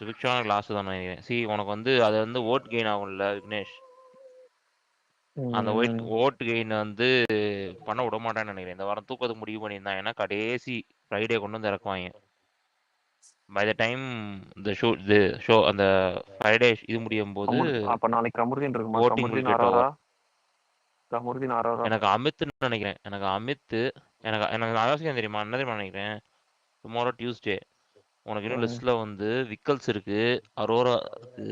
சுபிக்ஷா எனக்கு லாஸ்ட் தான் நினைக்கிறேன். உனக்கு வந்து அது வந்து ஓட் கெயின் ஆகும்ல விக்னேஷ். அந்த ஓட் கெயின் வந்து பண்ண விட மாட்டான்னு நினைக்கிறேன். இந்த வாரம் தூக்கத்துக்கு முடிவு பண்ணியிருந்தான். ஏன்னா கடைசி ஃப்ரைடே கொண்டு வந்து இறக்குவாங்க. பை த டைம் ஷோ அந்த ஃப்ரைடே இது முடியும் போது அப்ப நாளைக்கு கமருதீன் இருக்குமா? voting will Kamaruddin get Arora. over. Kamaruddin Arora. எனக்கு அமித்னு நினைக்கிறேன். எனக்கு எனக்கு நான் யோசிக்கிறேன் தெரியுமா? என்ன தெரியுமா நினைக்கிறேன்? டுமாரோ டியூஸ்டே உனக்கு இன்னும் லிஸ்ட்ல வந்து விக்கல்ஸ் இருக்கு, அரோரா இருக்கு.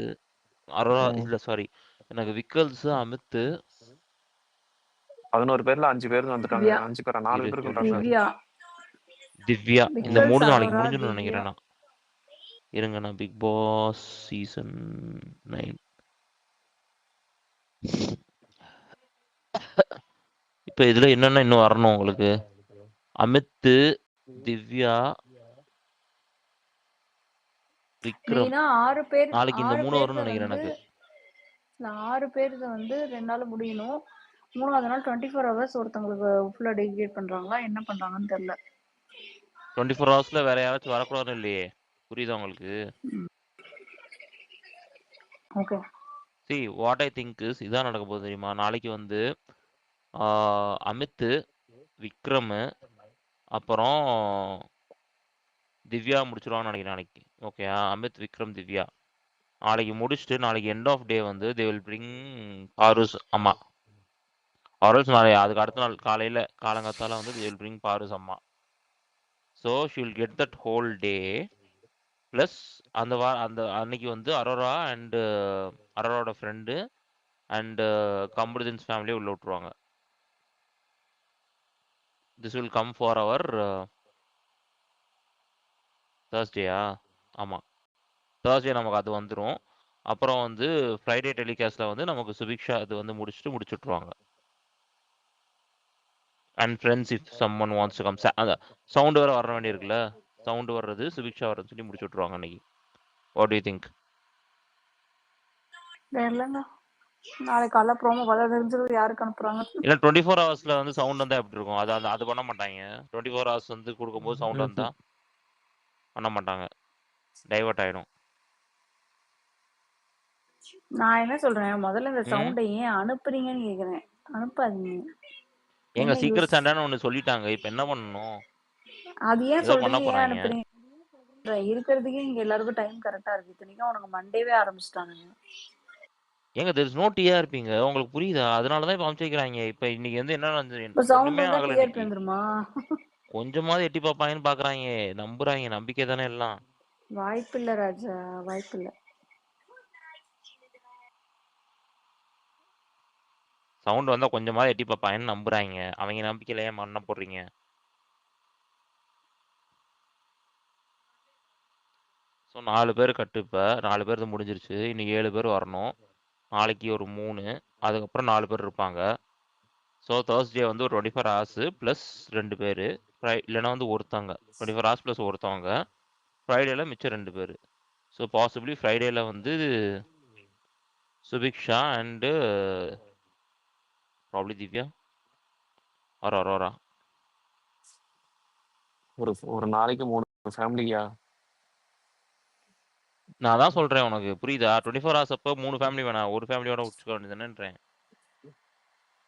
அரோரா இல்ல சாரி, எனக்கு விக்கல்ஸ், அமித், 11 பேர்ல 5 பேர் வந்துட்டாங்க. 5 பேரா 4 பேருக்கு வந்துட்டாங்க. திவ்யா இந்த 3 நாளைக்கு முடிஞ்சுன்னு நினைக்கிறேன் நான். இருங்க, நான் பிக் பாஸ் சீசன் 9 இப்ப இதுல என்னென்ன இன்னும் வரணும் உங்களுக்கு? அமித், திவ்யா, விக்ரம். நாளைக்கு இந்த 3 வரும்னு நினைக்கிறேன் எனக்கு. 6 பேர் வந்து 2 நாள் முடியணும். 3வது நாள் 24 ஹவர்ஸ் ஒருத்தங்களுக்கு ஃபுல்லா டெடிகேட் பண்றாங்களா, என்ன பண்றாங்கன்னு தெரியல. 24 ஹவர்ஸ்ல வேற யாராச்சும் வரக்கூடாதுன்னு இல்லையே, புரியுதா உங்களுக்கு? Okay. What I think is இதான் நடக்க போகுது தெரியுமா? நாளைக்கு வந்து அமித், விக்ரம், அப்புறம் திவ்யா முடிச்சிருவான்னு நினைக்கிறேன் நாளைக்கு. ஓகே, அமித், விக்ரம், திவ்யா நாளைக்கு முடிச்சுட்டு நாளைக்கு எண்ட் ஆஃப் டே வந்து தே வில் பிரிங் பாருஸ் அம்மா. ஆர்எல்ஸ் நாளைக்கு அதுக்கு அடுத்த நாள் காலையில காலங்காத்தால வந்து தே வில் பிரிங் பாருஸ் அம்மா. So she will get that whole day. Plus அந்த அன்னைக்கு வந்து அரோரா அண்டு அரோராவோட ஃப்ரெண்டு அண்டு கம்ருதீன்ஸ் ஃபேமிலியை உள்ள விட்டுருவாங்க. This will come for our தேர்ஸ்டேயா? ஆமாம், தேர்ஸ்டே நமக்கு அது வந்துடும். அப்புறம் வந்து ஃப்ரைடே டெலிகாஸ்ட்டில் வந்து நமக்கு சுபிக்ஷா அது வந்து முடிச்சுட்ருவாங்க. And friends if someone wants to come. அந்த சவுண்டு வேறு வர வேண்டியிருக்குல்ல, சவுண்டு வர்றது சுபிக்ஷா வரன்னு சொல்லி முடிச்சு விட்ருவாங்க அன்னைக்கு. What to you think? தெரியலங்க, நாளைக்கு காலைல ப்ரோமோ பார்த்தா தெரிஞ்சிடும் யாருக்கு அனுப்புறாங்க. இல்லை 24 ஹவர்ஸில் வந்து சவுண்ட் வந்தால் எப்படி இருக்கும்? அது பண்ண மாட்டாங்க. 24 ஹவர்ஸ் வந்து கொடுக்கும்போது சவுண்ட் வந்தால் பண்ண மாட்டாங்க, டைவர்ட் ஆகிடும். நான் என்ன சொல்றேன், முதல்ல இந்த சவுண்டை ஏன் அனுப்புறீங்கன்னு கேக்குறேன். அனுப்பாதீங்க. எங்க சீக்கிரம் சண்டைன்னு ஒன்று சொல்லிட்டாங்க, இப்போ என்ன பண்ணணும்? அது ஏன் ஏதோ பண்ண சொல்றீங்க, ஏன் போறாங்க. அனுப்புறீங்க? இருக்கிறதுக்கே இங்க எல்லாருக்கும் டைம் கரெக்டா இருக்கு. இத்தனைக்கும் உனக்கு மண்டேவே ஆரம்பிச்சிட்டானுங்க. ஏங்க there is no TRPங்க, உங்களுக்கு புரியுதா? அதனால தான் இப்போ அமைச்சு வைக்கிறாங்க. இப்போ இன்னைக்கு வந்து என்ன ஒண்ணுமே ஆகலை இன்னைக்கு. கொஞ்சமாவது எட்டி பார்ப்பாங்கன்னு பார்க்குறாங்க, நம்புறாங்க, நம்பிக்கை தானே எல்லாம். வாய்ப்பில்லை ராஜா, வாய்ப்பில்லை. சவுண்ட் வந்தால் கொஞ்சமாவது எட்டி பார்ப்பாங்கன்னு நம்புறாங்க. அவங்க நம்பிக்கையில ஏன் மண்ணை போடுறீங்க? ஸோ 4 பேர் கட்டு. இப்போ 4 பேர் முடிஞ்சிருச்சு, இன்னைக்கு 7 பேர் வரணும். நாளைக்கு ஒரு 3, அதுக்கப்புறம் 4 பேர் இருப்பாங்க. ஸோ தேர்ஸ்டே வந்து ஒரு 24 ஹவர்ஸு ப்ளஸ் 2 பேர், இல்லைன்னா வந்து ஒருத்தவங்க 24 ஹவர்ஸ் ப்ளஸ் ஒருத்தவங்க. ஃப்ரைடேல மிச்சம் 2 பேர். ஸோ பாசிபிளி ஃப்ரைடேல வந்து Subiksha and probably Divya or Arora. ஒரு நாளைக்கு 3 ஃபேமிலியா? நான் தான் சொல்றேன், உனக்கு புரியுதா? 24 ஹவர்ஸ் அப்போ 3 ஃபேமிலி வேணாம், ஒரு ஃபேமிலியோட விட்டுக்க வேண்டியதுன்றேன்.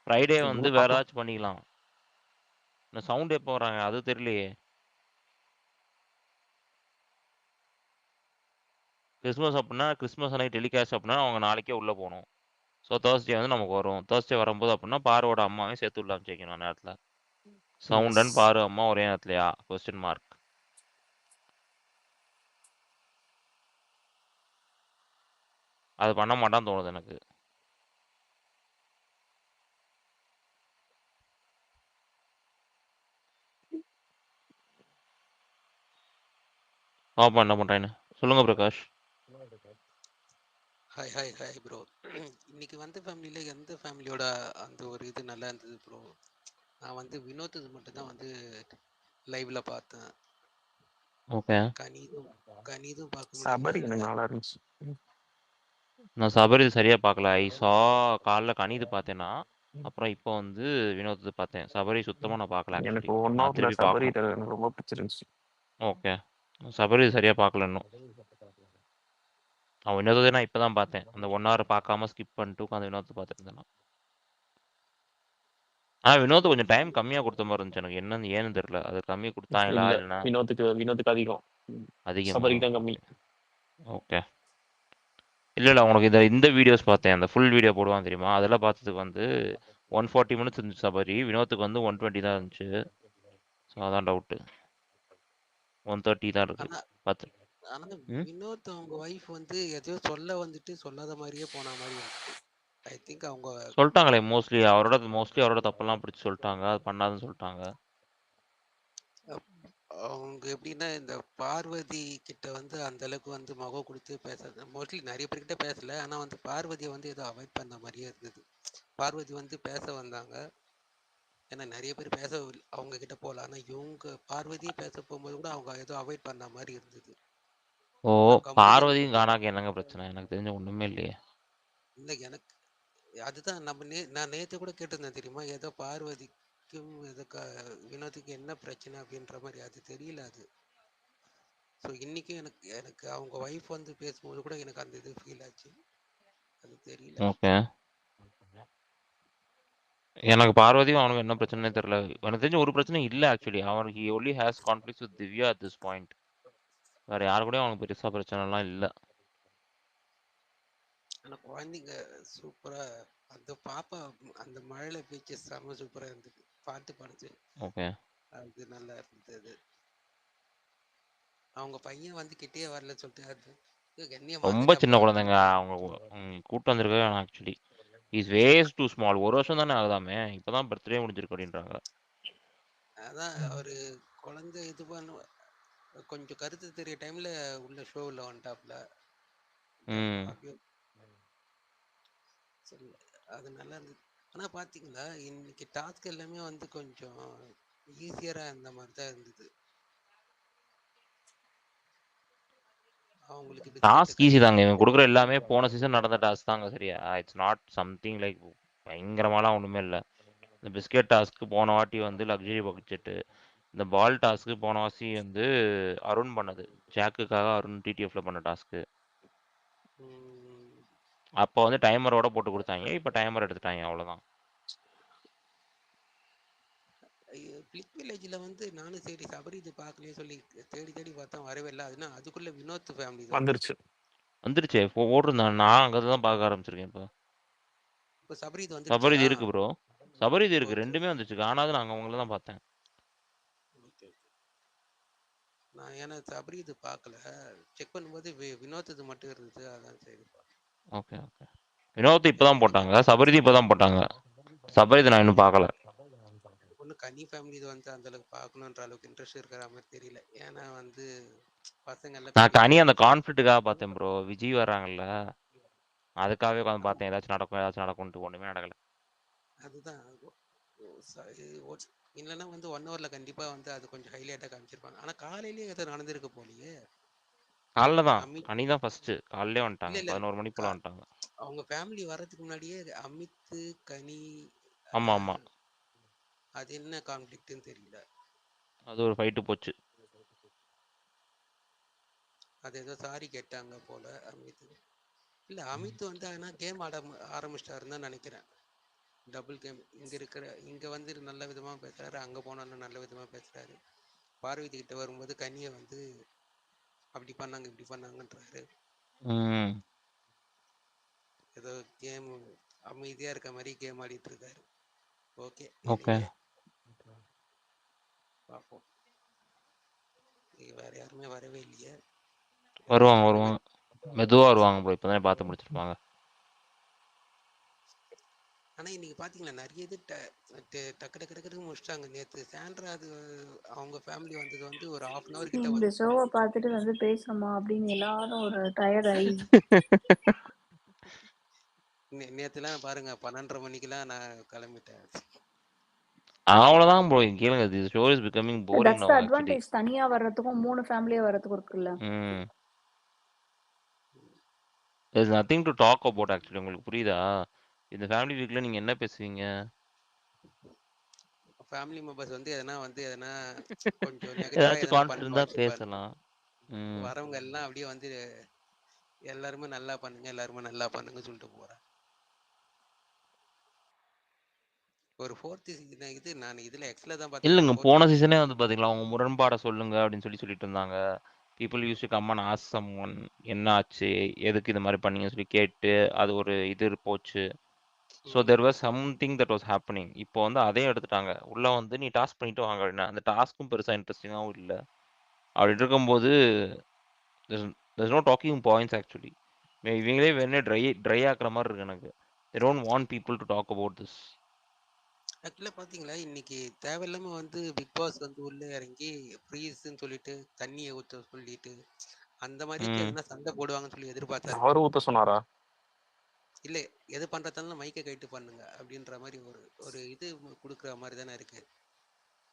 ஃப்ரைடே வந்து வேற ஏதாச்சும் பண்ணிக்கலாம். இந்த சவுண்ட் எப்போ வராங்க அது தெரியலையே. கிறிஸ்மஸ் அப்படின்னா கிறிஸ்மஸ் அன்னைக்கு டெலிகாஸ்ட் அப்படின்னா அவங்க நாளைக்கே உள்ளே போகணும். ஸோ தேர்ஸ்டே வந்து நமக்கு வரும். தேர்ஸ்டே வரும்போது அப்படின்னா பாரோட அம்மாவையும் சேர்த்து உள்ள அமைச்சிக்கணும் நேரத்தில். சவுண்ட் அண்ட் பாரு அம்மா ஒரே நேரத்துலையா? Question mark. அது பண்ண மாட்டான்னு தோணுது எனக்கு. பாப்பா என்ன பண்றேன்னு சொல்லுங்க Prakash. Hi hi hi bro. இன்னைக்கு வந்த ஃபேமிலியில் எந்த ஃபேமிலியோட அந்த ஒரு இது நல்லா இருந்தது ப்ரோ? நான் வந்து வினோத் மட்டும் தான் வந்து லைவ்ல பார்த்தேன். ஓகே, கனிதும் பார்க்க சபரி முடியல. எனக்கு நல்லா இருந்துச்சு. நான் சபரி சரியா பார்க்கல. காலைல கணிது பார்த்தேன்னா, அப்புறம் இப்போ வந்து வினோத் பார்த்தேன். சபரி சுத்தமா நான் பார்க்கல. எனக்கு ஆக்சுவலி நான் திருப்பி சபரி பார்க்கணும். எனக்கு ரொம்ப பிடிச்சிருந்துச்சு. ஓகே, சபரி சரியா பார்க்கல இன்னும். அவன் வினோதத்தை நான் இப்பதான் பார்த்தேன். அந்த 1 hour பார்க்காம ஸ்கிப் பண்ணிட்டு உட்காந்து வினோதத்தை பார்த்துட்டு இருந்தேன் நான். வினோத் கொஞ்சம் டைம் கம்மியா கொடுத்த மாதிரி இருந்துச்சு எனக்கு. என்னன்னு ஏன்னு தெரியல. அது கம்மி கொடுத்தாங்களா இல்ல இல்லைன்னா வினோத்துக்கு அதிகம். அதிகமா? சபரிக்கு தான் கம்மி. ஓகே. இல்ல உனக்கு இந்த வீடியோஸ் பார்த்தேன். அந்த ஃபுல் வீடியோ போடுவான் தெரியுமா? அதெல்லாம் பார்த்ததுக்கு வந்து 140 மினிட்ஸ் இருந்துச்சு சபரி. வினோத்துக்கு வந்து 120 தான் இருந்துச்சு. ஸோ அதான் டவுட்டு. 130 தான் இருக்கு. ஆனா பார்த்து. ஆனா வினோத் அவங்க ஒய்ஃப் வந்து எதையோ சொல்ல வந்துட்டு சொல்லாத மாதிரியே போன மாதிரி இருந்துச்சு. ஐ திங்க் அவங்க சொல்லிட்டாங்களே மோஸ்ட்லி அவரோட தப்பெல்லாம் பிடிச்சி சொல்லிட்டாங்க. அது பண்ணாதுன்னு சொல்லிட்டாங்க. அவங்க எப்படின்னா இந்த பார்வதி கிட்ட வந்து அந்த அளவுக்கு வந்து முகம் கொடுத்து பேசுறது மோஸ்ட்லி நிறைய பேர்கிட்ட பேசல. ஆனா வந்து பார்வதியை வந்து ஏதோ அவாய்ட் பண்ண மாதிரியே இருந்தது. பார்வதி வந்து பேச வந்தாங்க, ஏன்னா நிறைய பேர் பேச அவங்க கிட்ட போகல. ஆனா இவங்க பார்வதியே பேச போகும்போது கூட அவங்க ஏதோ அவாய்ட் பண்ண மாதிரி இருந்தது. ஓ கமருதீன் பார்வதியும் கானாக்கு என்னங்க பிரச்சனை? எனக்கு தெரிஞ்ச ஒண்ணுமே இல்லையே. இல்லை எனக்கு அதுதான் நான் நேற்று கூட கேட்டிருந்தேன் தெரியுமா, ஏதோ பார்வதிக்கும் ஏதோ வினோத்துக்கு என்ன பிரச்சனை அப்படின்ற மாதிரி. அது தெரியல அது. ஸோ இன்னைக்கும் எனக்கு அவங்க ஒய்ஃப் வந்து பேசும்போது கூட எனக்கு அந்த இது ஃபீல் ஆச்சு. அது தெரியல. ஓகே. எனக்கு பார்வதியும் அவனுக்கு என்ன பிரச்சனைனே தெரியல. எனக்கு தெரிஞ்ச ஒரு பிரச்சனை இல்லை ஆக்சுவலி. அவனுக்கு only has conflicts with Divya at this point. வேற யாரு கூடயும் அவனுக்கு பெருசா பிரச்சனைலாம் இல்லை. ஆனா குழந்தைங்க சூப்பரா, அந்த பாப்பா அந்த மழையில பீச்சு செம்ம சூப்பரா இருந்தது. பாட்டு பாடுச்சு. ஓகே. அது நல்லா இருந்தது. அவங்க பையன் வந்து கிட்டே வரல சொல்லிட்டு அது என்னைய ரொம்ப மறந்துட்டா சின்ன போல. குழந்தைங்க அவங்க. கூட்டு வந்திருக்கவே actually is was too small. 1 வருஷம் தானே ஆகுதாமே. இப்பதான் பர்த்டே முடிஞ்சிருக்கு அப்படின்றாங்க. அதான் ஒரு குழந்தை இது பண்ண கொஞ்சம் கருத்து தெரிய டைம்ல உள்ள ஷோவில் வந்துட்டாப்ல. அப்படியே சரி, அது நல்லா இருந்தது. ஆனா பாத்தீங்களா இன்னைக்கு டாஸ்க் எல்லாமே வந்து கொஞ்சம் ஈஸியரா இருந்த மாதிரி தான் இருந்தது. அவங்களுக்கு டாஸ்க் ஈஸி தாங்க. இவன் கொடுக்குற பிஸ்கெட் எல்லாமே போன சீசன் நடந்த டாஸ்க் தாங்க. சரியா? இட்ஸ் நாட் சம்திங் லைக் பயங்கரமாலாம் ஒண்ணுமே இல்லை. இந்த பிஸ்கெட் டாஸ்க்கு போன வாட்டி வந்து லக்ஸரி பட்ஜெட்டு. இந்த பால் டாஸ்க்கு போன வாசி வந்து அருண் பண்ணது. ஜாக்குக்காக அருண் டிடிஎஃப்ல பண்ண டாஸ்க்கு. அப்போ வந்து டைமரோட போட்டு கொடுத்தாங்க. இப்போ டைமர் எடுத்துட்டாங்க. அவ்வளோதான். பிளிக் வில்லேஜ்ல வந்து நானும் சரி சபரி இது பார்க்கலையே சொல்லி தேடி தேடி பார்த்தா வரவே இல்லை. அதுனா அதுக்குள்ள வினோத் ஃபேமிலி தான் வந்துருச்சே. ஓடுறேன் நான் அங்கே தான் பார்க்க ஆரம்பிச்சிருக்கேன். இப்போ சபரி இது வந்துருச்சா? சபரிது இருக்கு ப்ரோ. சபரிது இருக்கு. ஓகே ரெண்டுமே வந்துச்சு. ஆனாலும் நாங்கள் அவங்கள தான் பார்த்தேன். நான் ஏன்னா சபரி இது பார்க்கல. செக் பண்ணும்போது வினோத் இது மட்டும் இருந்துச்சு. அதான் சரி. Okay okay. வினோத் இப்போதான் போட்டாங்க. சபரிது இப்போதான் போட்டாங்க. சபரிது நான் இன்னும் பார்க்கல. ஒன்று கனி ஃபேமிலி இது வந்து அந்த அளவுக்கு பார்க்கணுன்ற அளவுக்கு இன்ட்ரெஸ்ட் இருக்கிற மாதிரி தெரியல. ஏன்னா வந்து பசங்க எல்லாம் நான் கனி அந்த கான்ஃபிளிக்ட்டுக்காக பார்த்தேன் ப்ரோ. விஜய் வர்றாங்கல்ல, அதுக்காகவே உட்காந்து பார்த்தேன். ஏதாச்சும் நடக்கும்ட்டு ஒண்ணுமே நடக்கல. அதுதான் இல்லைன்னா வந்து 1 hourல கண்டிப்பா வந்து அது கொஞ்சம் ஹைலைட்டா காமிச்சிருப்பாங்க. ஆனா காலையிலேயே ஏதோ நடந்திருக்கு போலயே. காலைல தான். கனி தான் ஃபர்ஸ்ட். காலையிலே வந்துட்டாங்க. இல்ல 11 மணி போல வந்துட்டாங்க. அவங்க ஃபேமிலி வர்றதுக்கு முன்னாடியே அமித் கனி. ஆமா ஆமா. அது என்ன கான்ஃபிளிக்ட்னு தெரியல. அது ஒரு ஃபைட்டு போச்சு. அது ஏதோ சாரி கேட்டாங்க போல அமித். இல்ல அமித் வந்து ஆனா கேம் ஆரம்பிச்சிட்டாருன்னு தான் நினைக்கிறேன். Double game. இங்க வந்து நல்ல விதமா பேசுறாரு, அங்க போனாலும் நல்ல விதமா பேசுறாரு. பார்வதி கிட்ட வரும்போது கனியை வந்து அப்படி பண்ணாங்க இப்படி பண்ணாங்கன்றாரு. ஏதோ கேம் அமைதியா இருக்க மாதிரி கேம் ஆடிட்டு இருக்காரு. Okay okay. பார்ப்போம். வேற யாருமே வரவே இல்லையே. வருவாங்க. மெதுவா வருவாங்க ப்ரோ. இப்போதானே பார்த்து முடிச்சிருப்பாங்க. ஆனா இன்னைக்கு பாத்தீங்களா நிறைய இது டக்கு டக்கு முடிச்சிட்டாங்க. நேத்து சாண்ட்ரா அது அவங்க ஃபேமிலி வந்தது வந்து ஒரு 1/2 hour கிட்ட இந்த ஷோவை பார்த்துட்டு வந்து பேசணுமா அப்படின்னு எல்லாரும் ஒரு டயர்ட் ஆகி நேத்துலாம் பாருங்க 12:30 மணிக்கெல்லாம் நான் கிளம்பிட்டேன். அவ்வளவுதான் ப்ரோ. கேளுங்க. The show is becoming boring that's நவ தி ஆக்சுவலி. அட்வான்டேஜ். தனியா வர்றதுக்கும் 3 ஃபேமிலியா வர்றதுக்கும் இருக்குல்ல. there is nothing to talk about actually. உங்களுக்கு புரியுதா? இந்த ஃபேமிலி வீக்ல நீங்க என்ன பேசுவீங்க? ஃபேமிலி மெம்பர்ஸ் வந்து எதனா கொஞ்சம் நெகட்டிவா ஏதாச்சும் எதனா கான்ஃபிடன்ட் இருந்தா பேசலாம். வரவங்க எல்லாம் அப்படியே வந்து எல்லாருமே நல்லா பண்ணுங்க, எல்லாருமே நல்லா பண்ணுங்க சொல்லிட்டு போறேன். ஒரு ஃபோர்த் இது நான் இதுல எக்ஸ்ல தான் இல்லைங்க, பார்த்தேன். போன சீசனே வந்து பார்த்தீங்களா அவங்க முரண்பாடை சொல்லுங்க அப்படின்னு சொல்லிட்டு இருந்தாங்க. People use to come and ask someone என்ன ஆச்சு, எதுக்கு இது மாதிரி பண்ணீங்கன்னு சொல்லி கேட்டு அது ஒரு இது போச்சு. So there was something that was happening. இப்போ வந்து அதே எடுத்துட்டாங்க. உள்ள வந்து நீ டாஸ்க் பண்ணிட்டு வாங்க அப்படின்னா அந்த டாஸ்க்கும் பெருசாக இன்ட்ரெஸ்டிங்காகவும் இல்லை. அப்படி இருக்கும்போது there's no talking points actually. இவங்களே வேணே ட்ரை ஆக்குற மாதிரி இருக்கு எனக்கு. they don't want people to talk about this. ஆக்சுவலாக பார்த்தீங்களா, இன்னைக்கு தேவையில்லாம வந்து பிக் பாஸ் வந்து உள்ளே இறங்கி ஃப்ரீஸ்ன்னு சொல்லிட்டு தண்ணியை ஊற்ற சொல்லிட்டு அந்த மாதிரிக்கு எதுனா சண்டை போடுவாங்கன்னு சொல்லி எதிர்பார்த்தாரு. அவரு ஊத்த சொன்னாரா? இல்லை, எது பண்ணுறதாலும் மைக்கை கைட்டு பண்ணுங்க அப்படின்ற மாதிரி ஒரு இது கொடுக்குற மாதிரி தானே இருக்கு.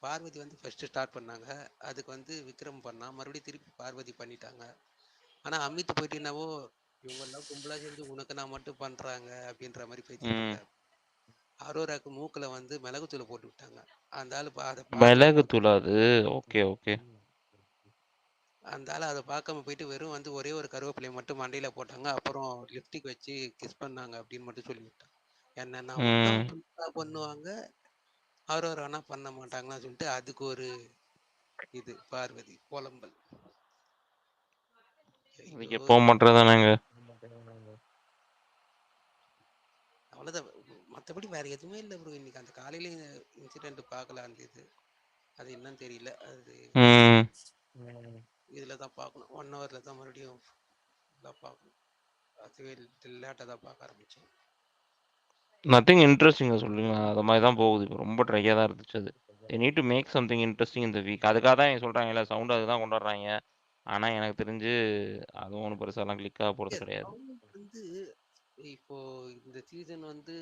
பார்வதி வந்து ஃபர்ஸ்ட் ஸ்டார்ட் பண்ணாங்க, அதுக்கு வந்து விக்ரம் பண்ணா, மறுபடியும் திருப்பி பார்வதி பண்ணிட்டாங்க. ஆனால் அமித் போயிட்டு என்னவோ இவங்கெல்லாம் கும்பலாக சேர்ந்து உனக்கு நான் மட்டும் பண்ணுறாங்க அப்படின்ற மாதிரி பேசிட்டு இருந்தார். அரோராக்கு மூக்கில் வந்து மிளகுத்தூளை போட்டு விட்டாங்க. அந்த ஆள் அதை மிளகுத்தூள் அது ஓகே ஓகே. அந்த ஆள் அதை பார்க்காம போயிட்டு வெறும் வந்து ஒரே ஒரு கருவேப்பிலையை மட்டும் மண்டையில் போட்டாங்க. அப்புறம் லிப்ஸ்டிக் வச்சு கிஸ் பண்ணாங்க அப்படின்னு மட்டும் சொல்லிவிட்டாங்க. என்னென்னா மட்டும் பண்ணுவாங்க, அரோரானா பண்ண மாட்டாங்கன்னு சொல்லிட்டு அதுக்கு ஒரு இது பார்வதி புலம்பல். எப்போ பண்றதானங்க. அவ்வளோதான், மற்றபடி வேற எதுவுமே இல்லை ப்ரோ. இன்னைக்கு அந்த காலையில இன்சிடென்ட் பார்க்கல, அந்த இது அது என்னன்னு தெரியல. அது இதில் தான் பார்க்கணும், 1 ஹவரில் தான் மறுபடியும் பார்க்கணும். அதுவே லேட்டாக தான் பார்க்க ஆரம்பித்தேன். நத்திங் இன்ட்ரெஸ்டிங் சொல்லுங்க. அது மாதிரி தான் போகுது. இப்போ ரொம்ப ட்ரையாக தான் இருந்துச்சு அது. they need to make something interesting in the week. அதுக்காக தான் எங்க சொல்கிறாங்க இல்லை சவுண்டு அதுதான் கொண்டாடுறாங்க. ஆனால் எனக்கு தெரிஞ்சு அதுவும் ஒன்றும் பெருசாலாம் கிளிக்காக போகிறது கிடையாது. வந்து இப்போ இந்த சீசன் வந்து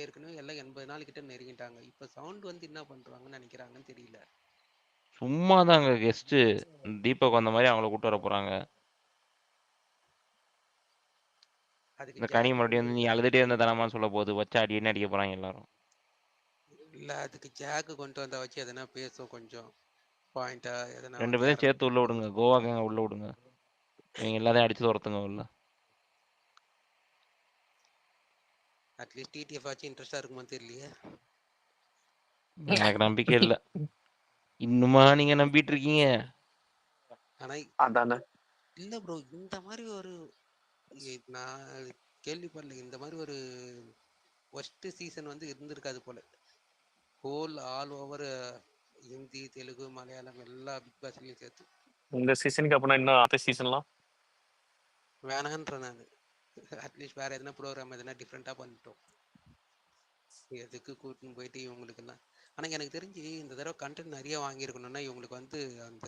ஏற்கனவே எல்லாம் 80 நாள் கிட்ட நெருங்கிட்டாங்க. இப்போ சவுண்ட் வந்து என்ன பண்ணுறாங்கன்னு நினைக்கிறாங்கன்னு தெரியல. சும்மா தாங்க கெஸ்ட்டு தீபக் வந்த மாதிரி அவங்கள கூட்டு வர போகிறாங்க. இந்த கனி மறுபடியும் வந்து நீ அழுதுகிட்டே இருந்த தனமான்னு சொல்ல போகுது, வச்சு அடின்னு அடிக்க போகிறாங்க எல்லாரும். இல்லை, அதுக்கு ஜாக்கு கொண்டு வந்தா வச்சு எதனா பேசும் கொஞ்சம் பாயிண்டா எதனா 2 பேரும் சேர்த்து உள்ள விடுங்க, கோவாக்கு உள்ள விடுங்க, இவங்க எல்லாத்தையும் அடிச்சு துரத்துங்க உள்ள. அட்லீஸ்ட் டிடிஎஃப் ஆச்சு இன்ட்ரெஸ்டா இருக்குமான்னு தெரியலையே. எனக்கு நம்பிக்கை இல்லை. இன்னுமா நீங்க நம்பிட்டு இருக்கீங்க? ஆனா அதானே இல்ல ப்ரோ, இந்த மாதிரி ஒரு நான் கேள்விப்படல, இந்த மாதிரி ஒரு ஃபர்ஸ்ட் சீசன் வந்து இருந்திருக்காது போல. Whole all over Hindi, Telugu, Malayalam எல்லா பிக் பாஸ்லயும் சேர்த்து. இந்த சீசனுக்கு அப்புறம் இன்னும் அடுத்த சீசன்லாம் வேணான்ற நான். அட்லீஸ்ட் வேற எதனா ப்ரோக்ராம் எதனா டிஃப்ரெண்டா பண்ணிட்டோம். எதுக்கு கூட்டின்னு போயிட்டு இவங்களுக்குலாம். ஆனால் எனக்கு தெரிஞ்சு இந்த தடவை கண்டென்ட் நிறைய வாங்கியிருக்கணும்னா இவங்களுக்கு வந்து அந்த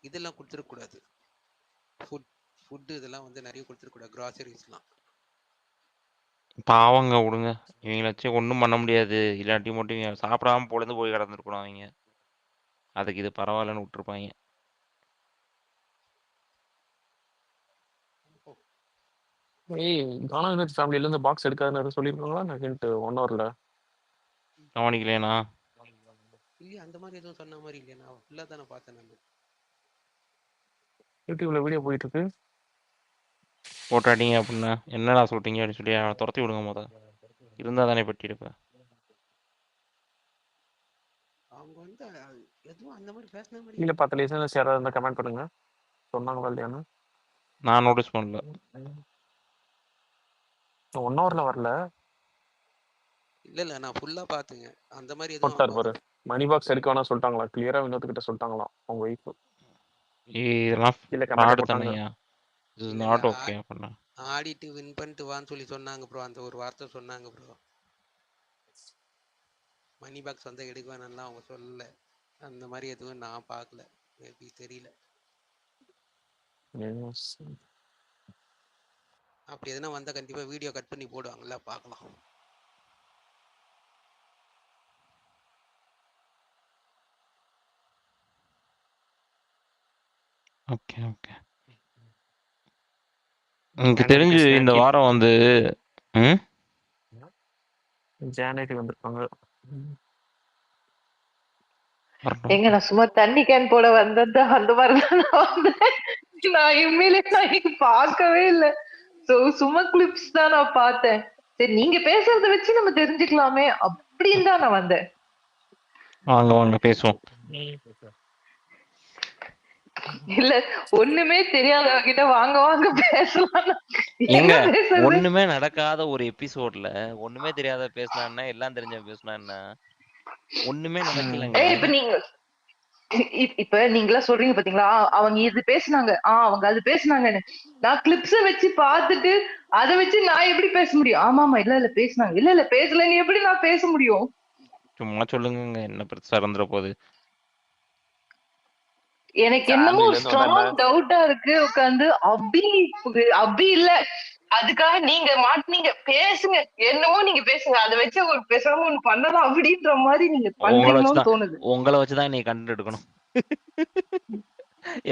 இதெல்லாம் கொடுத்துருக்கூடாது. ஃபுட்டு இதெல்லாம் வந்து நிறைய கொடுத்துருக்கூடாது, கிராசரிஸ்லாம். பாவங்க விடுங்க, இவங்களை வச்சு ஒன்றும் பண்ண முடியாது. இல்லாட்டி மட்டும் இவங்க சாப்பிடாம பொழுது போய் கிடந்துருக்கணும் அவங்க. அதுக்கு இது பரவாயில்லன்னு விட்டுருப்பாங்க. கானா யூனிட் ஃபேமிலியில இருந்து பாக்ஸ் எடுக்காதுன்னு சொல்லியிருக்காங்களா? நான் ஹிண்ட் 1 ஹவர்ல கவனிக்கலையா? இல்லையா, அந்த மாதிரி எதுவும் சொன்ன மாதிரி இல்லையா? நான் ஃபுல்லாக தானே பார்த்தேன். நான் யூடியூப்ல வீடியோ போயிட்டு இருக்கு. போட்டாட்டீங்க அப்படின்னா என்னடா சொல்றீங்க அப்படின்னு சொல்லி அவனை துரத்தி விடுங்க. இருந்தா தானே பட்டி இருப்பேன். அவங்க வந்து எதுவும் அந்த மாதிரி பேசின மாதிரி கீழே 10 லிசனர்ஸ் யாராவது இருந்தால் கமெண்ட் பண்ணுங்க, சொன்னாங்களா இல்லையான்னு. நான் நோட்டீஸ் பண்ணல. 1 ஹவர்ல வரல. இல்ல நான் ஃபுல்லா பாத்துங்க. அந்த மாதிரி போட்டார் எதுவும் பாரு, மணி பாக்ஸ் எடுக்க வேணாம் சொல்லிட்டாங்களா? கிளியரா வினோத்துக்கிட்ட சொல்லிட்டாங்களாம் அவங்க ஒய்ஃப். இதெல்லாம் கீழே கமெண்ட் ஃப்ராட் போட்டாங்க. தானேயா? this is not okay அப்படின்னா. ஆடிட்டு வின் பண்ணிட்டு வான்னு சொல்லி சொன்னாங்க ப்ரோ. அந்த ஒரு வார்த்தை சொன்னாங்க ப்ரோ. மணி பாக்ஸ் வந்து எடுக்க வேணாம்லாம் அவங்க சொல்லல. அந்த மாதிரி எதுவும் நான் பார்க்கல, மேபி தெரியல. அப்படி எதுனா வந்தா கண்டிப்பா வீடியோ கட் பண்ணி போடுவாங்கல்ல, பார்க்கலாம். Okay okay. எனக்கு தெரிஞ்சு இந்த வாரம் வந்து ஜானகி வந்திருக்காங்க. எங்க நான் சும்மா தண்ணி கேன் போட வந்தது அந்த மாதிரி தான் நான் வந்தேன். நான் உண்மையிலே நான் இன்னைக்கு பார்க்கவே இல்ல. சும்மா கிளிப்ஸ் தான் நான் பார்த்தேன். சரி நீங்க பேசுறத வச்சு நம்ம தெரிஞ்சுக்கலாமே அப்படின்னு தான் நான் வந்தேன். வாங்க வாங்க பேசுவோம். இல்ல ஒண்ணுமே தெரியாதவங்க கிட்ட வாங்க வாங்க பேசலாம். எங்க என்ன பேசுறது? ஒண்ணுமே நடக்காத ஒரு எபிசோட்ல ஒண்ணுமே தெரியாத பேசினா எல்லாம் தெரிஞ்ச பேசினா என்ன? ஒண்ணுமே நடக்கலங்க. இப்ப நீங்க இப்ப நீங்களா சொல்றீங்க பாத்தீங்களா, அவங்க இது பேசுனாங்க, அவங்க அது பேசுனாங்கன்னு. நான் கிளிப்ஸ வச்சு பார்த்துட்டு அத வச்சு நான் எப்படி பேச முடியும்? ஆமாமா இல்ல பேசுனாங்க, இல்ல பேசலன்னு எப்படி நான் பேச முடியும்? சும்மா சொல்லுங்க, என்ன பெருசா இருந்துற போகுது. எனக்கு என்னமோ ஃபேமிலில இருந்து வந்தா ஸ்ட்ராங் டவுட்டா இருக்கு. உட்காந்து அப்படி இல்ல, அதுக்காக நீங்க மாட்டீங்க பேசுங்க, என்னமோ நீங்க பேசுங்க, அதை வச்சு ஒரு பேசாம ஒண்ணு பண்ணலாம் அப்படின்ற மாதிரி நீங்க பண்றீங்களோன்னு தோணுது. உங்களை வச்சுதான் நீ கண்டென்ட் எடுக்கணும்.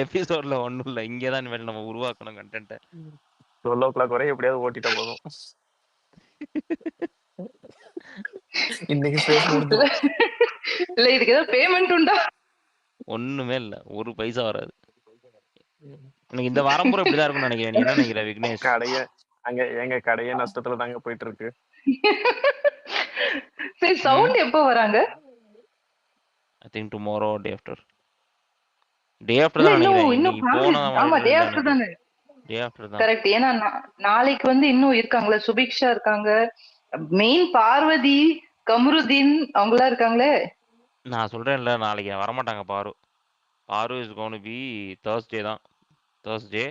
எபிசோட்ல ஒண்ணும் இல்ல, இங்கதான் இனிமேல் நம்ம உருவாக்கணும் கண்டென்ட். 12 o'clock வரை எப்படியாவது ஓட்டிட்டா போதும். இன்னைக்கு ஸ்பேஸ் முடிஞ்சது. இல்ல இதுக்கு ஏதாவது பேமெண்ட் உண்டா? ஒண்ணுமே இல்ல, ஒரு பைசா வராது. எனக்கு இந்த வாரம் பூரா இப்படிதான் இருக்கும்னு நினைக்கிறேன். நீ என்ன நினைக்கிற விக்னேஷ்? எங்க கடையே நஷ்டத்துல தாங்க போயிட்டு இருக்கு. சரி சவுண்ட் எப்போ வராங்க? I think tomorrow day after தான் நினைக்கிறேன். இன்னும் ஆமா டே ஆஃப்டர் தானே. டே ஆஃப்டர் தான் கரெக்ட். ஏன்னா நாளைக்கு வந்து இன்னும் இருக்காங்களே, சுபிக்ஷா இருக்காங்க, மெயின் பார்வதி, கமருதீன் அவங்களா இருக்காங்களே. நான் சொல்றேன்ல, நாளைக்கு வரமாட்டாங்க. பாரு இஸ் கோன் பி தேர்ஸ்டே தான், தேர்ஸ்டே.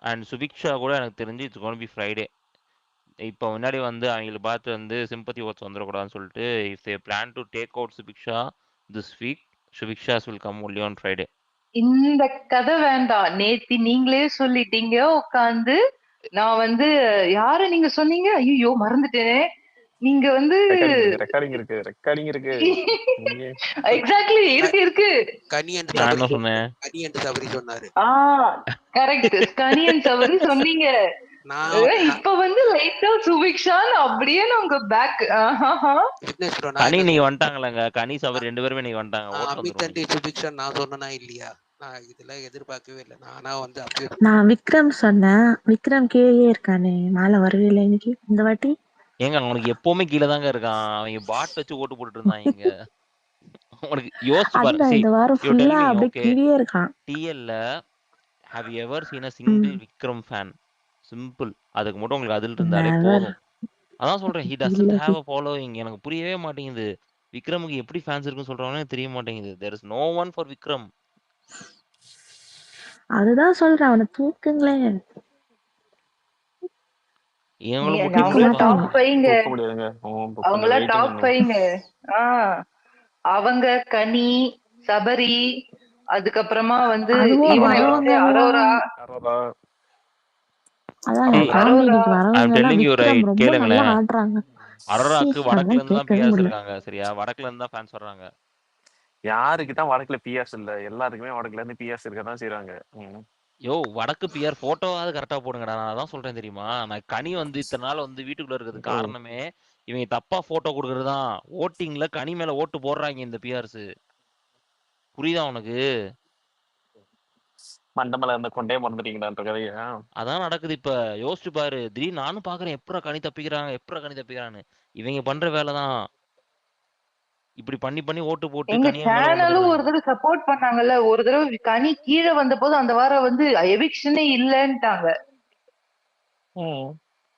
அண்ட் சுபிக்ஷா கூட எனக்கு தெரிஞ்சு இட்ஸ் கோன் பி ஃப்ரைடே. இப்போ முன்னாடி வந்து அவங்களை பார்த்து வந்து சிம்பத்தி ஓட்ஸ் வந்துடக்கூடாதுன்னு சொல்லிட்டு, if they plan to take out Subiksha this week, Subiksha's will come only on Friday. இந்த கதை வேண்டாம், நேத்தி நீங்களே சொல்லிட்டீங்க உட்காந்து. நான் வந்து யார நீங்க சொன்னீங்க? ஐயோ மறந்துட்டேனே. நீங்க வந்து ரெக்கார்டிங் இருக்கு. எக்ஸாக்ட்லி இருக்கு. கனி என்று நான் சபரி என்ன சொன்னேன்? கனி என்று சபரி சொன்னாரு. கரெக்ட், கனியன் சபரி சொன்னீங்க. நான் இப்ப வந்து லைட்டா சுபிக்ஷான் அப்படியே உங்க பேக். விக்னேஷ் bro, கனி நீங்க வந்துட்டாங்களாங்க, கனி சபரி 2 பேருமே நீங்க வந்துட்டாங்க. ஓட்டு அமித் வந்துரும். அண்ட் சுபிக்ஷா நான் சொன்னனா இல்லையா? நான் இதெல்லாம் எதிர்பார்க்கவே இல்லை. நானா வந்து அப்படியே நான் விக்ரம் சொன்னேன். விக்ரம் கீழே இருக்கானே, மேல வரவே இல்லை இன்னைக்கு இந்த வாட்டி. ஏங்க அவனுக்கு எப்பவுமே கீழே தாங்க இருக்கான். அவங்க பாட் வச்சு ஓட்டு போட்டுட்டு இருந்தாங்க. அவனுக்கு யோசிச்சு பாரு. அதுதான் இந்த வாரம் you tell ஃபுல்லா me, அப்படியே okay, கீழே இருக்கான். TL have you ever seen a single Vikram fan? Simple. அதுக்கு மட்டும் உங்களுக்கு அதில் இருந்தாலே Never. போதும். அதான் சொல்றேன், he doesn't இல்ல have a following. எனக்கு புரியவே மாட்டேங்குது. விக்ரமுக்கு எப்படி ஃபேன்ஸ் இருக்குன்னு சொல்றாங்கன்னு தெரிய மாட்டேங்குது. there is no one for Vikram. அதுதான் சொல்றேன், அவனை தூக்குங்களேன். இவங்களும் அவங்கள முட்டி டாப் பைங்க, தூக்க முடியாதுங்க. அவங்கள டாப் பைங்க. அவங்க கனி, சபரி, அதுக்கப்புறமா வந்து அதுவும் இவங்க வரவங்க அரோரா. அதான் Hey, என் காமெடி இன்னைக்கு I'm வரவங்க எல்லாம் telling you விக்ரம் right, ரொம்ப நல்லா கேளுங்களேன். ஆடுறாங்க. அரோராக்கு வடக்குல அதெல்லாம் இருந்து தான் கேட்கவே பிஆர்ஸ் முடியல. இருக்காங்க. சரியா? வடக்குல இருந்து தான் ஃபேன்ஸ் வர்றாங்க. யாருக்குதான் வடக்குல பிஎஸ் இல்ல? எல்லாருக்குமே வடக்குல இருந்து பிஎஸ் இருக்கதான் செய்யறாங்க. யோ, வடக்கு பிஆர் போட்டோவாவது கரெக்டா போடுங்கடா. நான் அதான் சொல்றேன் தெரியுமா. நான் கனி வந்து இத்தனை நாள் வந்து வீட்டுக்குள்ள இருக்கிறது காரணமே இவங்க தப்பா போட்டோ கொடுக்கறது தான். ஓட்டிங்ல கனி மேல ஓட்டு போடுறாங்க இந்த பிஆர்ஸ். புரியுதா உனக்கு? மண்டமல இருந்த கொண்டே மறந்துட்டீங்கடான்ற கதையா? அதான் நடக்குது இப்ப. யோசிச்சு பாரு. திடீர்னு நானும் பாக்குறேன், எப்படா கனி தப்பிக்கிறான்னு. இவங்க பண்ற வேலைதான். இப்படி பண்ணி ஓட்டு போட்டு எங்க கனியா மேல சேனலும் ஒரு கொண்டு தடவை சப்போர்ட் பண்ணாங்கல்ல. ஒரு தடவை கனி கீழே வந்த போது அந்த வாரம் வந்து எவிக்ஷனே இல்லன்ட்டாங்க.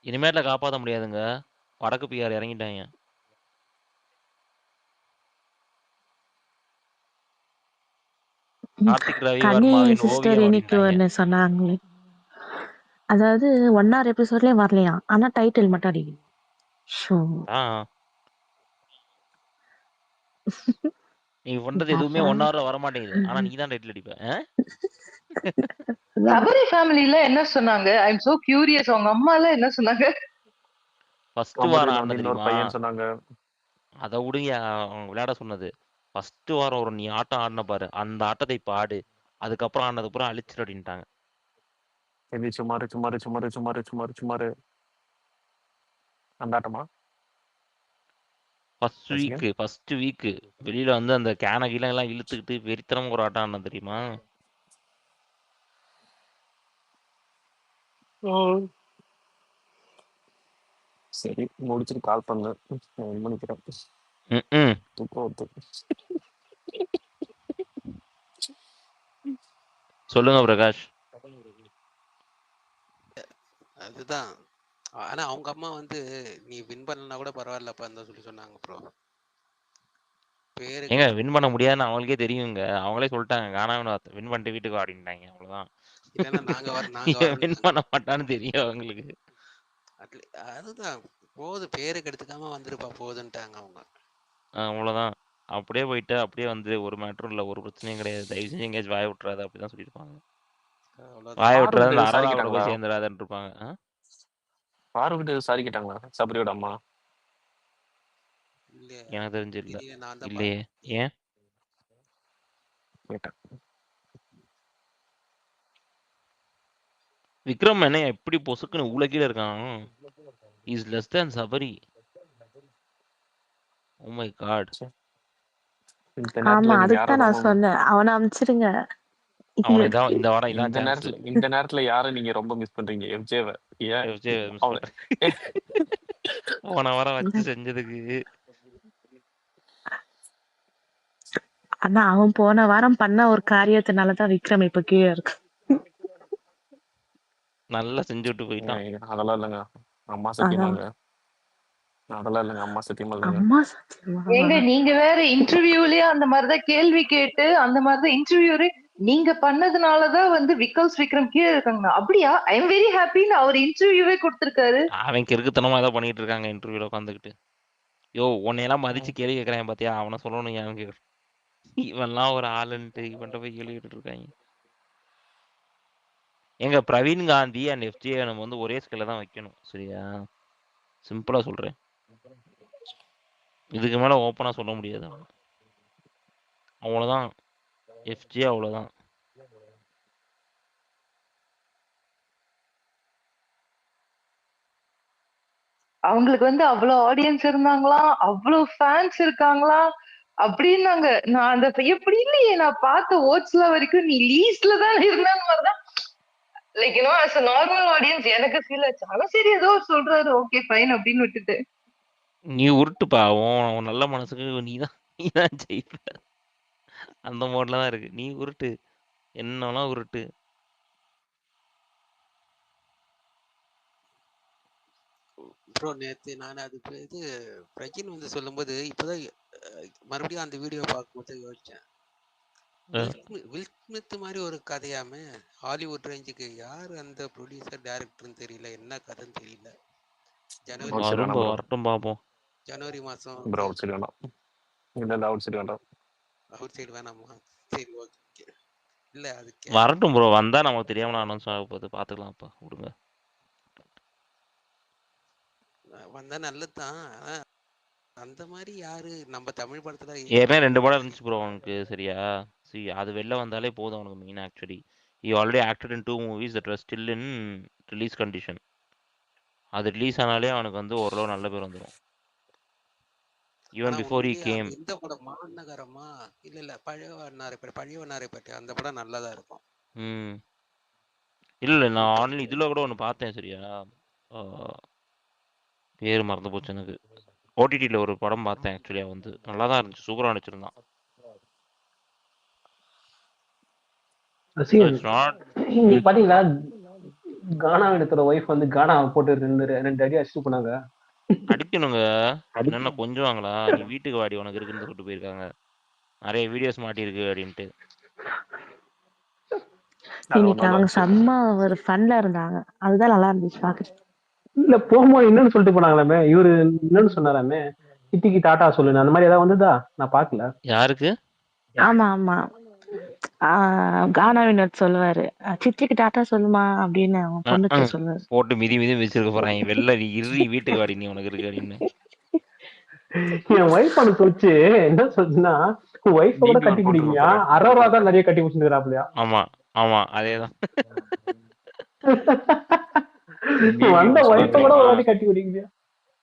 இனிமேல காப்பாத்த முடியாதுங்க. வடக்கு பிஆர் இறங்கிட்டாங்க. கார்த்திக் ரவி கனி வர்மாவின் சிஸ்டர் ஓவியம் இன்னைக்கு அப்படின்ட்டாங்க. ஒண்ணு சொன்னாங்களே, அதாவது 1 hour எபிசோட்லயே வரலையா, ஆனா டைட்டில் மட்டும் அடிக்குது. ஷோ நீ பண்றது எதுவுமே 1 hourல வர மாட்டேங்குது. ஆனா நீ தான் டைட்டில் அடிப்ப. சபரி ஃபேமிலில என்ன சொன்னாங்க? I am so curious. அவங்க அம்மா எல்லாம் என்ன சொன்னாங்க? ஃபர்ஸ்ட் வாரம் ஆனது இன்னொரு தெரியுமா? பையன் சொன்னாங்க. அதை விடுங்க, அவங்க விளையாட சொன்னது. ஃபர்ஸ்ட் வாரம் ஒரு நீ ஆட்டம் ஆடின பாரு, அந்த ஆட்டத்தை பாடு. அதுக்கப்புறம் ஆனது பூரா அழிச்சிரு அப்படின்ட்டாங்க. சுமாரு அந்த ஆட்டமா? ஃபர்ஸ்ட் வீக் வெளியில வந்து அந்த கேன கீழ எல்லாம் இழுத்துக்கிட்டு வெறித்தனம் ஒரு ஆட்டம் ஆடின தெரியுமா? சரி முடிச்சுட்டு கால் பண்ணு. நான் பண்ணிக்கிறேன். ம் தூக்கம் வருது. சொல்லுங்க பிரகாஷ். அதுதான். ஆனா அவங்க அம்மா வந்து நீ வின் பண்ணலனா கூட பரவாயில்லப்பான்னு தான் சொல்லி சொன்னாங்க ப்ரோ. பேருக்கு ஏங்க வின் பண்ண முடியாதுன்னு அவங்களுக்கே தெரியுங்க. அவங்களே சொல்லிட்டாங்க காணாம வின் பண்ணிட்டு வீட்டுக்கு வா அப்படின்ட்டாங்க. அவ்வளவுதான். இல்லைன்னா நாங்க வின் வரணும். பண்ண மாட்டான்னு தெரியும் அவங்களுக்கு. அதுதான் போது, பேருக்கு எடுத்துக்காம வந்துருப்பா போதுன்ட்டாங்க அவங்க. அவ்வளவுதான். அப்படியே போயிட்டு அப்படியே வந்து ஒரு மேட்டரும் இல்லை, ஒரு பிரச்சனையும் கிடையாது, தயவு செஞ்சு எங்கேயாச்சும் வாய விட்டுறாது அப்படிதான் சொல்லியிருப்பாங்க. அவ்வளவுதான். வாய விட்டுறாது, இந்த சாரி அராஜாவோட கேட்டாங்களா? போய் சேர்ந்துடாதுன்னு இருப்பாங்க. பாருக்கிட்ட சாரி கேட்டாங்களா சபரியோட அம்மா? இல்லையே எனக்கு தெரிஞ்சு இல்லை. தெரியல, நான் தான் இல்லையே. ஏன் கேட்டேன். விக்ரம் என்ன எப்படி பொசுக்குன்னு உலகில இருக்கான்? Is less than Sabari. Oh my god. இந்த ஆமா, நேரத்துல நீங்க அதுக்கு யாரை தான் நான் ரொம்ப சொன்னேன், அவனை அனுப்பிச்சிடுங்க. அவனை இதான் இந்த வாரம் இதான் இந்த சான்ஸ். நேரத்துல இந்த நேரத்துல யாரை நீங்க ரொம்ப மிஸ் பண்றீங்க? எஃப்ஜேவை. ஏன் எஃப்ஜே மிஸ் அவன் பண்றேன். போன வாரம் வச்சு செஞ்சதுக்கு. ஆனா அவன் போன வாரம் பண்ண ஒரு காரியத்தினாலதான் விக்ரம் இப்ப கீழே இருக்கு. நல்லா செஞ்சு விட்டு போயிட்டான். அதெல்லாம் இல்லைங்க, அம்மா அதான் சத்தியமாங்க. அதெல்லாம் இல்லைங்க, அம்மா சத்தியமா இல்லைங்க. அம்மா சத்தியமா. ஏங்க நீங்க வேற இன்டர்வியூலயே அந்த மாதிரிதான் கேள்வி கேட்டு அந்த மாதிரிதான் இன்டர்வியூரே நீங்க பண்ணதுனாலதான் வந்து விக்ரம் கீழே இருக்காங்க. அப்படியா? ஐ எம் வெரி ஹாப்பின்னு அவர் இன்டர்வியூவே கொடுத்திருக்காரு. அவன் கிறுக்குத்தனமா ஏதோ பண்ணிட்டு இருக்காங்க இன்டர்வியூல உட்காந்துக்கிட்டு. யோ உன்னையெல்லாம் மதிச்சு கேள்வி கேட்கறேன் பாத்தியா, அவனை சொல்லணும். ஏன் கேட்கறேன், இவன்லாம் ஒரு ஆளுன்ட்டு இவன்ட்ட போய் கேள்வி கேட்டுட்டு இருக்காங்க. எங்க பிரவீன் காந்தி அண்ட் எஃப்ஜே நம்ம வந்து ஒரே ஸ்கேல தான் வைக்கணும், சரியா? சிம்பிளா சொல்றேன், இதுக்கு மேல ஓப்பனா சொல்ல முடியாது. அவ்வளவுதான், எஃப்ஜே அவ்வளவுதான். அவங்களுக்கு வந்து அவ்வளவு ஆடியன்ஸ் இருந்தாங்களா, அவ்வளவு ஃபேன்ஸ் இருக்காங்களா அப்படின்னாங்க. நான் அந்த எப்படி இல்லையே, நான் பார்த்த ஓட்ஸ்ல வரைக்கும் நீ லீஸ்ட்ல தான் இருந்தான்னு மாதிரிதான் like you know as a normal audience எனக்கு ஃபீல் ஆச்சு. ஆனா சரி ஏதோ சொல்றாரு, ஓகே ஃபைன் அப்படின்னு விட்டுட்டு. நீ உருட்டுப்பா, உன் நல்ல மனசுக்கு நீதான் ஜெயிப்ப. அந்த மோட்ல தான் இருக்கு, நீ உருட்டு, என்னெல்லாம் உருட்டு. ப்ரோ நேத்து நான் அது இது பிரஜின் வந்து சொல்லும்போது இப்போதான் மறுபடியும் அந்த வீடியோ பார்க்கும்போது யோசிச்சேன், வில் ஸ்மித் மாதிரி ஒரு கதையாமே ஹாலிவுட் ரேஞ்சுக்கு. யார் அந்த ப்ரொடியூசர் டைரக்டர்னு தெரியல, என்ன கதைன்னு தெரியல. வரட்டும் பாப்போம். ஜனவரி மாசம் ப்ரோ அவுட் சைடு வேண்டாம். இல்ல அவுட் சைடு வேண்டாம். அவுட் சைடு வேணாமா? சரி ஓகே. இல்ல அது வரட்டும் ப்ரோ, வந்தா நமக்கு தெரியாம அனௌன்ஸ் ஆக போகுது, பாத்துக்கலாம்ப்பா, விடுங்க. வந்தா நல்லதுதான். ஆனா அந்த மாதிரி யாரு நம்ம தமிழ் படத்துல ஏற்கனவே 2 படம் இருந்துச்சு ப்ரோ அவனுக்கு, சரியா? அது வெளில வந்தாலே போதும் அவனுக்கு. Main actually he already acted in 2 movies that are still in release condition. அது ரிலீஸ் ஆனாலே அவனுக்கு வந்து ஓரளவு நல்ல பேர் வந்துடும். Even before he came. இந்த படம் மாநகரமா இல்ல பழையவனாரைப்பட்டி அந்த படம் நல்லாதான் இருக்கும். இல்ல நான் ஆன்லைன் இதுல கூட ஒன்று பார்த்தேன், சரியா? பேர் மறந்து போச்சு எனக்கு. ஓடிடியில் ஒரு படம் பார்த்தேன், ஆக்சுவலியா வந்து நல்லா தான் இருந்துச்சு, சூப்பராக நடிச்சிருந்தான். பாத்தீங்களா, கானா இடத்துல ஒய்ஃப் வந்து கானா போட்டு ரெண்டு அடி அடிச்சுட்டு போனாங்க. அடிக்கணுங்க, என்னென்ன கொஞ்சுவாங்களா? நீ வீட்டுக்கு வாடி உனக்கு இருக்குன்னு சொல்லிட்டு போயிருக்காங்க. நிறைய வீடியோஸ் மாட்டியிருக்கு அப்படின்ட்டு. இன்னைக்கு அவங்க செம்ம ஒரு ஃபன்ல இருந்தாங்க, அதுதான் நல்லா இருந்துச்சு பாக்குறது. இல்ல போகும்போது என்னன்னு சொல்லிட்டு போனாங்களாமே, இவரு என்னன்னு சொன்னாராமே, சித்திக்கு டாட்டா சொல்லுங்க, அந்த மாதிரி ஏதாவது வந்ததா? நான் பாக்கல. யாருக்கு? ஆமா ஆமா, கானா வினோத் சொல்லுவாரு, சித்திக்கு டாட்டா சொல்லுமா அப்படின்னு அவங்க பொண்ணுக்கு சொல்லுவாரு. போட்டு மிதி வச்சிருக்க போறாங்க, வெளில இறுதி வீட்டுக்கு வாடி நீ உனக்கு இருக்கு அப்படின்னு. என் ஒய்ஃப் அவனுக்கு வச்சு என்ன சொல்லுன்னா, ஒய்ஃபை கூட கட்டி பிடிக்கியா, அரோரா தான் நிறைய கட்டி பிடிச்சிருக்காப்லையா? ஆமா ஆமா அதேதான். வந்த ஒய்ஃபை கூட ஒரு வாட்டி கட்டி பிடிக்கியா?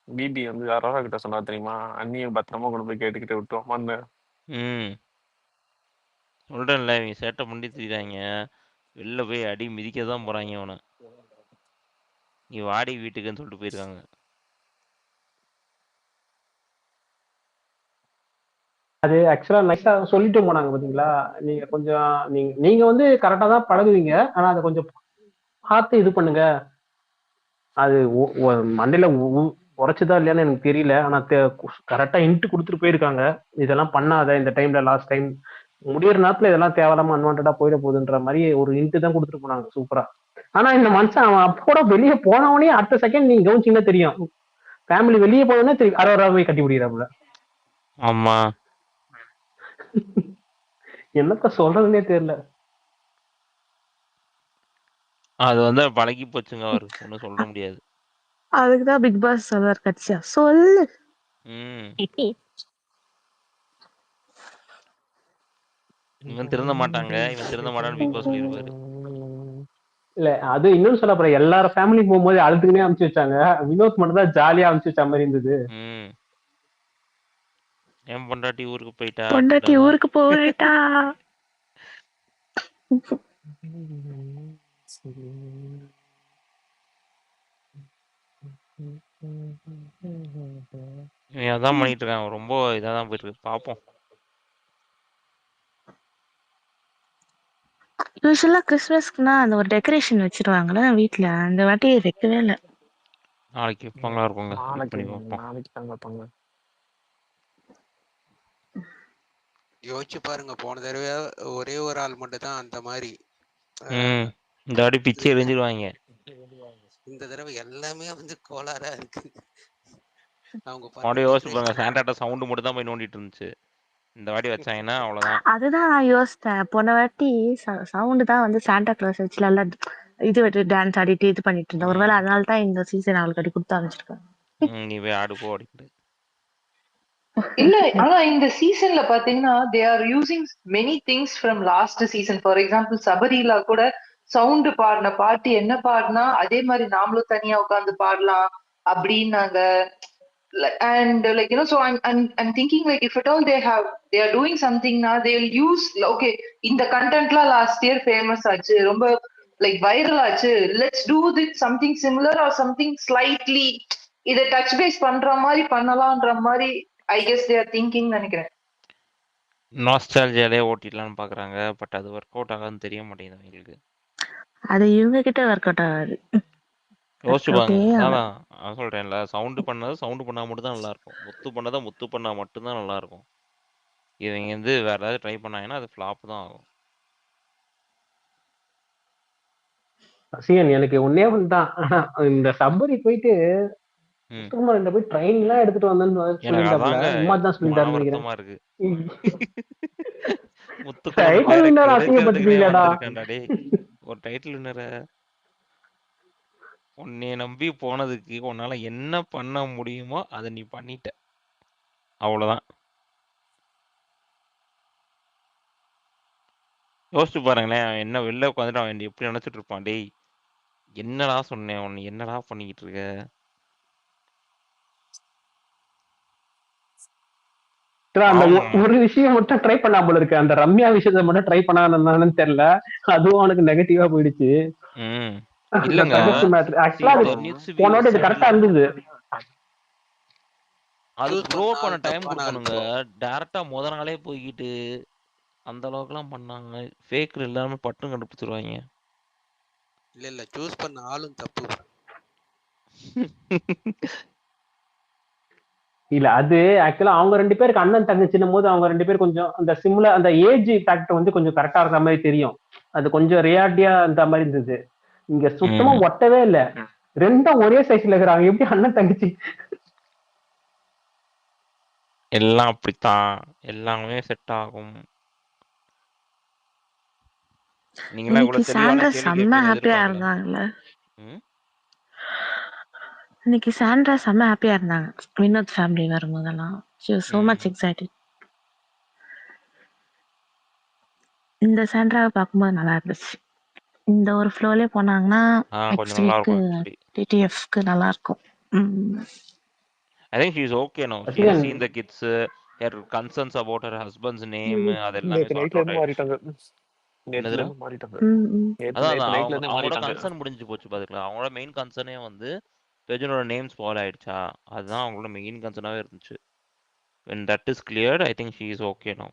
பிபி வந்து அரோரா கிட்ட சொன்னா தெரியுமா, அண்ணியை பத்திரமா கொண்டு போய் கேட்டுக்கிட்டு விட்டுவோம். சொல்றேன்ல, இவங்க சேட்டை பண்ணி தெரியுறாங்க, வெளில போய் அடி மிதிக்க தான் போறாங்க அவனை. நீ வாடி வீட்டுக்குன்னு சொல்லிட்டு போயிருக்காங்க. அது ஆக்சுவலா நைஸா சொல்லிட்டு போனாங்க பாத்தீங்களா. நீங்க கொஞ்சம் நீங்க வந்து கரெக்டா தான் பழகுவீங்க. ஆனா அதை கொஞ்சம் பார்த்து இது பண்ணுங்க. அது மண்டையில உரைச்சுதா இல்லையான்னு எனக்கு தெரியல. ஆனா கரெக்டா இன்ட்டு கொடுத்துட்டு போயிருக்காங்க. இதெல்லாம் பண்ணாத இந்த டைம்ல லாஸ்ட் டைம் முடியற நேரத்துல இதெல்லாம் தேவையில்லாம அன்வான்டா போயிட போகுதுன்ற மாதிரி ஒரு இன்ட்டு தான் கொடுத்துட்டு போனாங்க சூப்பரா. ஆனா இந்த மனுஷன் அவன் அப்போட வெளியே போனவனே அடுத்த செகண்ட் நீங்க கவனிச்சீங்கன்னா தெரியும், ஃபேமிலி வெளியே போனோடனே போய் கட்டி பிடிக்கிறாப்புல. ஆமா என்னத்த சொல்றதுன்னே தெரியல. அது வந்து பழகி போச்சுங்க. அவர் ஒன்றும் சொல்ல முடியாது. அதுக்குதான் பிக் பாஸ் சொல்றாரு கட்சியா சொல்லு. ம் இவன் திருந்த மாட்டாங்க, இவன் திருந்த மாட்டான்னு பிக் பாஸ் சொல்லியிருப்பாரு. இல்ல அது இன்னொன்னு சொல்ல போற, எல்லாரும் ஃபேமிலி போகும்போது அழுதுக்குனே அனுப்பிச்சு வச்சாங்க. வினோத் மட்டும் தான் ஜாலியா அனுப்பிச்சு வச்ச மாதிரி இருந்தது. என் பொண்டாட்டி ஊருக்கு போயிட்டா. பொண்டாட்டி ஊருக்கு போயிட்டா. இவன் அதான் பண்ணிட்டு இருக்கான். ரொம்ப இதாதான் போயிட்டு இருக்கு. பாப்போம். யூஸ்வலா கிறிஸ்மஸ்க்குனா அந்த ஒரு டெக்கரேஷன் வச்சிருவாங்கல்ல வீட்ல, அந்த வாட்டி வைக்கவே இல்லை. நாளைக்கு வைப்பாங்களா இருக்குங்க. நாளைக்கு தாங்க வைப்பாங்க. யோசிச்சு பாருங்க, போன தடவை ஒரே ஒரு ஆள் மட்டும் தான் அந்த மாதிரி. இந்த வாட்டி பிச்சை எரிஞ்சிருவாங்க. இந்த தடவை எல்லாமே வந்து கோளாறா இருக்கு. அவங்க யோசிச்சு பாருங்க, சாண்டாட்ட சவுண்ட் மட்டும் தான் போய் நோண்டிட்டு இருந்துச்சு. இந்த வாட்டி வச்சாங்கன்னா அவ்வளவுதான். அதுதான் நான் யோசித்தேன். போன வாட்டி சவுண்டு தான் வந்து சாண்டா கிளாஸ் வச்சு நல்லா இது விட்டு டான்ஸ் ஆடிட்டு இது பண்ணிட்டு இருந்தேன். ஒருவேளை அதனால தான் இந்த சீசன் அவளுக்கு அடி கொடுத்து அமைச்சிருக்கேன். நீ போய் ஆடு போ அடிக்கிட்டு. இல்ல ஆனா இந்த சீசன்ல பாத்தீங்கன்னா they are using many things from last season. For example, சபரிலா கூட சவுண்ட் பாடின பாட்டு என்ன பாடினா அதே மாதிரி நாமளும் தனியா உட்காந்து பாடலாம் அப்படின்னாங்க. And like so I'm thinking like if at all they are doing something now, they'll use okay இந்த கண்டென்ட்லாம் லாஸ்ட் இயர் ஃபேமஸ் ஆச்சு, ரொம்ப லைக் வைரல் ஆச்சு, let's do this something similar or something slightly இதை டச் பேஸ் பண்ற மாதிரி பண்ணலாம்ன்ற மாதிரி I guess they are thinking நினைக்கிறேன். நாஸ்டால்ஜியாலே ஓட்டிடலாம்னு பாக்குறாங்க. பட் அது ஒர்க் அவுட் ஆகாதுன்னு தெரிய மாட்டேங்குது அவங்களுக்கு. அது இவங்க கிட்ட ஒர்க் அவுட் ஆகாது. யோசிச்சுப்பாங்க. அதான் சொல்றேன்ல, சவுண்டு பண்ணது சவுண்டு பண்ணா மட்டும் தான் நல்லா இருக்கும். முத்து பண்ணதை முத்து பண்ணா மட்டும்தான் நல்லா இருக்கும். இவங்க வந்து வேற ஏதாவது ட்ரை பண்ணாங்கன்னா அது ஃபிளாப் தான் ஆகும். சீன் எனக்கு ஒன்னே தான், இந்த சபரி போயிட்டு போய் ட்ரெயின் எல்லாம் எடுத்துட்டு வந்தேன்னு சொல்லிட்டாப்ல. உமா தான் சொல்லிட்டாரு நினைக்கிறேன். இருக்கு. ஒரு டைட்டில் வின்னர உன்னை நம்பி போனதுக்கு உன்னால என்ன பண்ண முடியுமோ அதை நீ பண்ணிட்ட, அவ்வளவுதான். யோசிச்சு பாருங்களேன், என்ன வெளில உட்காந்துட்டு அவன் எப்படி நினைச்சிட்டு இருப்பான். டேய் என்னடா சொன்னேன், உன்னை என்னடா பண்ணிக்கிட்டு இருக்க. அந்த ஒரு விஷயம் மட்டும் ட்ரை பண்ணா போல இருக்கு. அந்த ரம்யா விஷயத்த மட்டும் ட்ரை பண்ணான்னு தெரியல. அதுவும் அவனுக்கு நெகட்டிவா போயிடுச்சு. இல்லங்க, போனோட இது கரெக்டா இருந்தது. அது க்ரோ பண்ண டைம் கொடுக்கணுங்க. டைரக்டா முத நாளே போய்கிட்டு அந்த அளவுக்கு எல்லாம் பண்ணாங்க. ஃபேக் எல்லாமே பட்டும் கண்டுபிடிச்சிருவாங்க. இல்ல சூஸ் பண்ண ஆளும் தப்பு. இல்ல அது ஆக்சுவலா அவங்க ரெண்டு பேருக்கு அண்ணன் தங்கச்சின்னும் போது அவங்க ரெண்டு பேரும் கொஞ்சம் அந்த சிம்ல அந்த ஏஜ் ஃபேக்டர் வந்து கொஞ்சம் கரெக்டா இருக்க மாதிரி தெரியும். அது கொஞ்சம் ரியாலிட்டியா அந்த மாதிரி இருந்தது. இங்க சுத்தமா ஒட்டவே இல்ல. ரெண்டும் ஒரே சைஸ்ல இருக்கிறாங்க. எப்படி அண்ணன் தங்கச்சி? எல்லாம் அப்படித்தான், எல்லாமே செட் ஆகும். நீங்களா இவ்வளவு தெளிவான கேள்வி இருந்தாங்கல்ல. இன்னைக்கு சாண்ட்ரா செம்ம ஹாப்பியா இருந்தாங்க. வினோத் ஃபேமிலி வரும்போதெல்லாம் she was so much excited. இந்த சாண்ட்ராவை பார்க்கும்போது நல்லா இருந்துச்சு. இந்த ஒரு ஃப்ளோலே போனாங்கன்னா நெக்ஸ்ட் வீக் டிடிஎஃப்க்கு நல்லா இருக்கும். I think she is okay now. She has seen the kids, her concerns about her husband's name, அதெல்லாம் sort out ஆயிடுச்சு. நேத்துல என்னதுடா இருந்து மாறிட்டாங்க. ம், ம். நேத்து அதான் நேத்து அதான் நைட்ல அவங்க இருந்தே அவங்களோட மாறிட்டாங்க. கன்சர்ன் முடிஞ்சு போச்சு பாத்துக்கலாம். அவங்களோட மெயின் கன்சர்னே வந்து பெஜனோட நேம் ஸ்பாயில் ஆயிடுச்சா, அதுதான் அவங்களோட மெயின் கன்சர்னாவே இருந்துச்சு. when that is cleared I think she is okay now.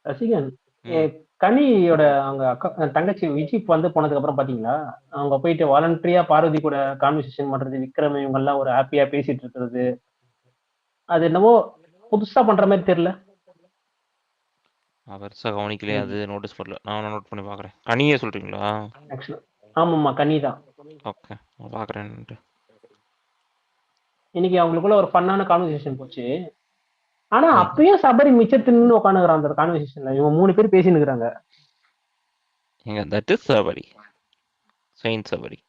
ரசிகன் ம் கனியோட அவங்க அக்கா தங்கச்சி விஜி வந்து போனதுக்கு அப்புறம் பாத்தீங்களா, அவங்க போயிட்டு வாலண்டரியா பார்வதி கூட கான்வர்சேஷன் பண்றது, விக்ரம் இவங்க எல்லாம் ஒரு ஹாப்பியா பேசிட்டு இருக்கிறது, அது என்னவோ புதுசா பண்ற மாதிரி தெரியல. பெருசா கவனிக்கலையே, அது நோட்டீஸ் பண்ணல. நான் நோட் பண்ணி பாக்குறேன். கனியே சொல்றீங்களா? ஆக்சுவலா ஆமாம்மா கனி தான். ஓகே, நான் பாக்குறேன்ட்டு. இன்னைக்கு அவங்களுக்குள்ள ஒரு ஃபன்னான கான்வர்சேஷன் போச்சு. ஆனா அப்பயும் சபரி மிச்சத்தின்னு உட்காந்துக்கிறான் அந்த கான்வர்சேஷன்ல. இவங்க 3 பேர் பேசின்னு இருக்கிறாங்க. எங்க that is Sabari, saint Sabari.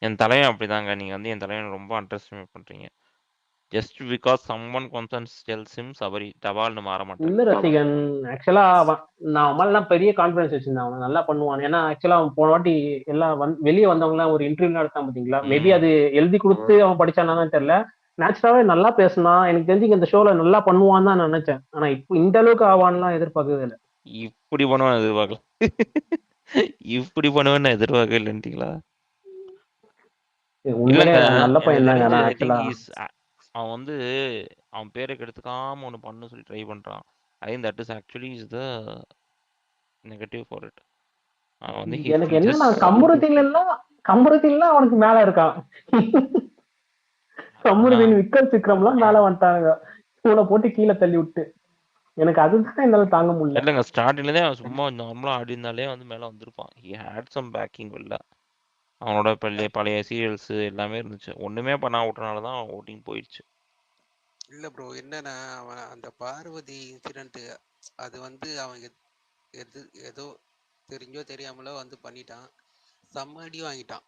என் தலைவன் அப்படிதாங்க. நீங்க வந்து என் தலைவன் ரொம்ப அண்டர் எஸ்டிமேட் பண்றீங்க. Just because someone concerns tells him Sabari டபால்னு மாற மாட்டார். இல்ல ரசிகன், ஆக்சுவலா நான் அவன் பெரிய கான்பிடன்ஸ் வச்சிருந்தேன், அவன் நல்லா பண்ணுவான். ஏன்னா ஆக்சுவலா அவன் போன வாட்டி எல்லாம் வெளியே வந்தவங்க எல்லாம் ஒரு இன்டர்வியூ நடத்தான் பாத்தீங்களா, மேபி அது எழுதி கொடுத்து அவன் படிச்சானான்னு தெரியல. நேச்சுரலாவே நல்லா பேசினான். எனக்கு தெரிஞ்சு இந்த ஷோல நல்லா பண்ணுவான்னு தான் நான் நினைச்சேன். ஆனா இப்போ இந்த அளவுக்கு ஆவான்லாம் எதிர்பார்க்கவே இல்லை. இப்படி பண்ணுவேன் எதிர்பார்க்கல. இப்படி பண்ணுவேன்னு எதிர்பார்க்கவே இல்லைன்ட்டீங்களா? உண்மையிலே இல்லங்க, நல்ல எனக்கு பையன் தாங்க. தெரிஞ்சு ஆனா ஐ திங்க் ஆக்சுவலா அவன் வந்து அவன் பேரை கெடுத்துக்காம ஒன்று பண்ணு சொல்லி ட்ரை பண்றான். I think that is actually is the negative for it. அவன் வந்து எனக்கு என்னன்னா கம்பரத்தின்லாம் அவனுக்கு மேல இருக்கான். கம்பரத்தின் விக்ரம் சிக்ரம்லாம் மேல வந்துட்டாங்க, இவனை போட்டு கீழே தள்ளி விட்டு. எனக்கு அதுதான் என்னால தாங்க முடியல. இல்லைங்க, ஸ்டார்டிங்லேயே அவன் சும்மா நார்மலா ஆடி இருந்தாலே வந்து மேலே வந்திருப்பான். ஹி ஹேட் சம் பேக்கிங் வெளில. அவனோட பழைய சீரியல்ஸ் எல்லாமே இருந்துச்சு. ஒண்ணுமே பண்ணா விட்டனால தான் ஓட்டிங் போயிடுச்சு. இல்ல ப்ரோ, என்னன்னா அவன் அந்த பார்வதி இன்சிடென்ட் அது வந்து அவன் ஏதோ தெரிஞ்சோ தெரியாமலோ வந்து பண்ணிட்டான். செம்ம அடி வாங்கிட்டான்.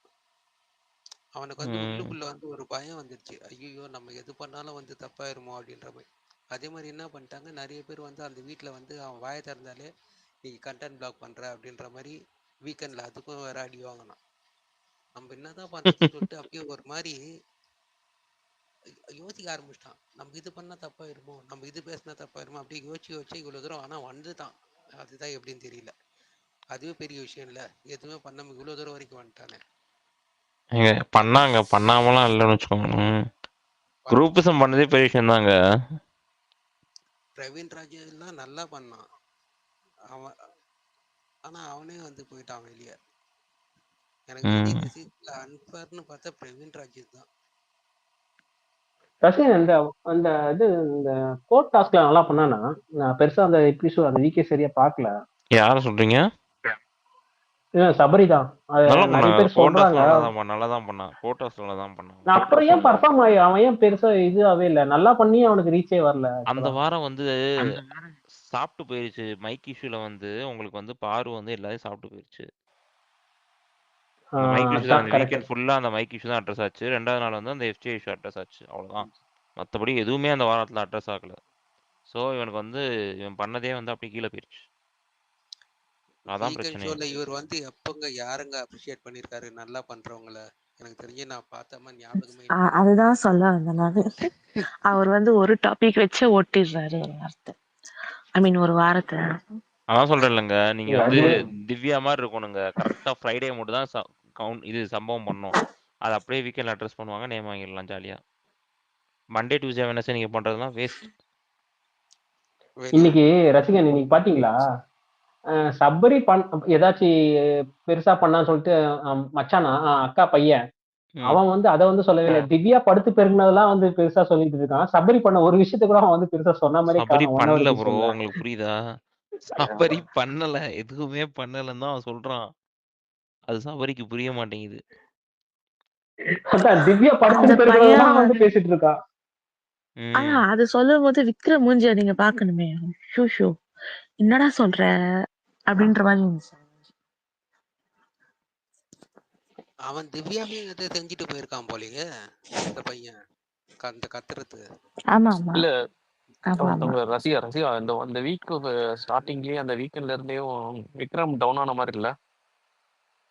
அவனுக்கு வந்து உள்ளுக்குள்ள வந்து ஒரு பயம் வந்துருச்சு. ஐயோ நம்ம எது பண்ணாலும் வந்து தப்பாயிருமோ அப்படின்ற மாதிரி. அதே மாதிரி என்ன பண்ணிட்டாங்க, நிறைய பேர் வந்து அந்த வீட்டில் வந்து அவன் வாயை திறந்தாலே நீ கண்டென்ட் பிளாக் பண்ற அப்படின்ற மாதிரி வீக்கெண்ட்ல அதுக்கும் வேற அடி வாங்கினான். நம்ம என்னதான் பண்றதுன்னு சொல்லிட்டு அப்படியே ஒரு மாதிரி யோசிக்க ஆரம்பிச்சிட்டான். நம்ம இது பண்ணா தப்பாயிருமோ, நம்ம இது பேசினா தப்பாயிருமோ, அப்படியே யோசிச்சு இவ்வளவு தூரம் ஆனா வந்துட்டான். அதுதான் எப்படின்னு தெரியல. அதுவே பெரிய விஷயம் இல்ல, எதுவுமே பண்ணாம இவ்வளவு தூரம் வரைக்கும் வந்துட்டானே. பண்ணாமலாம் இல்லைன்னு வச்சுக்கோங்க. குரூப்பிசம் பண்ணதே பெரிய விஷயம் தாங்க. பிரவீன் ராஜ் எல்லாம் நல்லா பண்ணான் அவன், ஆனா அவனே வந்து போயிட்டான் வெளியே. எனக்கு தெரிஞ்சு இந்த சீசன்ல அன்பர்னு பார்த்தா பிரவீன் ராஜ் தான். ரசிகன் அந்த அந்த இது இந்த கோட் டாஸ்க்ல நல்லா பண்ணானா? நான் பெருசா அந்த எபிசோட் அந்த வீக்கே சரியா பார்க்கல. யார சொல்றீங்க? சபரி தான். நல்லா நிறைய பண்ணாங்க. பேர் சொல்றாங்க. நல்லாதான் பண்ணான். கோட்டாஸ் நல்லாதான் பண்ணான். நான் அப்புறம் ஏன் பர்ஃபார்ம் ஆகி அவன் ஏன் பெருசா இதுவே இல்ல, நல்லா பண்ணி அவனுக்கு ரீச்சே வரல. அந்த வாரம் வந்து சாப்பிட்டு போயிருச்சு. மைக் இஷ்யூல வந்து உங்களுக்கு வந்து பாரு வந்து எல்லாரையும் சாப்பிட்டு போயிருச்சு. மைக் இஷ்யூ தான். வீக்கெண்ட் ஃபுல்லா அந்த மைக் இஷ்யூ தான் அட்ரஸ் ஆச்சு. 2வது நாள் வந்து அந்த எஃப்ஜே இஷ்யூ அட்ரஸ் ஆச்சு. அவ்வளவுதான். மற்றபடி எதுவுமே அந்த வாரத்துல அட்ரஸ் ஆகல. சோ இவனுக்கு வந்து இவன் பண்ணதே வந்து அப்படியே கீழே போயிருச்சு. அதான் பிரச்சனை. ஷோல இவர் வந்து எப்பங்க யாருங்க அப்ரிஷியேட் பண்ணிருக்காரு நல்லா பண்றவங்கள? எனக்கு தெரிஞ்சு நான் பார்த்தமா ஞாபகமே இல்லை. அதுதான் சொல்ல வந்தேன் நானு. அவர் வந்து ஒரு டாபிக் வச்சு ஓட்டிடுறாரு ஒரு வாரத்தை, ஐ மீன் ஒரு வாரத்தை. அதான் சொல்றேன் இல்லைங்க, நீங்க வந்து திவ்யா மாதிரி இருக்கணுங்க. கரெக்டா ஃப்ரைடே மட்டும் தான் இது சம்பவம் பண்ணும். அது அப்படியே வீக்கெண்ட்ல அட்ரஸ் பண்ணுவாங்க, நேம் வாங்கிடலாம் ஜாலியா. மண்டே டியூஸ்டே வெனஸ்டே நீங்க பண்றதுலாம் வேஸ்ட். இன்னைக்கு ரசிகன் இன்னைக்கு பாத்தீங்களா, சபரி ஏதாச்சும் பெருசா பண்ணான்னு சொல்லிட்டு மச்சானா அக்கா பையன் அவன் வந்து அதை வந்து சொல்லவே இல்லை. திவ்யா படுத்து பெருங்கினதெல்லாம் வந்து பெருசா சொல்லிட்டு இருக்கான். சபரி பண்ண ஒரு விஷயத்த கூட அவன் வந்து பெருசா சொன்ன மாதிரி சபரி பண்ணல ப்ரோ, உங்களுக்கு புரியுதா? சபரி பண்ணல, எதுவுமே பண்ணலன்னு தான் அவன் சொல்றான். அது சபரிக்கு புரிய மாட்டேங்குது. திவ்யா படுத்து பெருங்கினதெல்லாம் வந்து பேசிட்டு இருக்கான். அது சொல்லும் போது விக்ரம் மூஞ்சிய நீங்க பாக்கணுமே. ஷூ என்னடா சொல்ற அப்படின்ற மாதிரி இருந்துச்சு. அவன் திவ்யாவே எதை செஞ்சுட்டு போயிருக்கான் போலயே இந்த பையன், அந்த கத்துறது. ஆமா ஆமா இல்ல ஆமா ரசிகா இந்த வீக் ஸ்டார்டிங்லயே அந்த வீக்கெண்ட்ல இருந்தே விக்ரம் டவுன் ஆன மாதிரி இல்ல?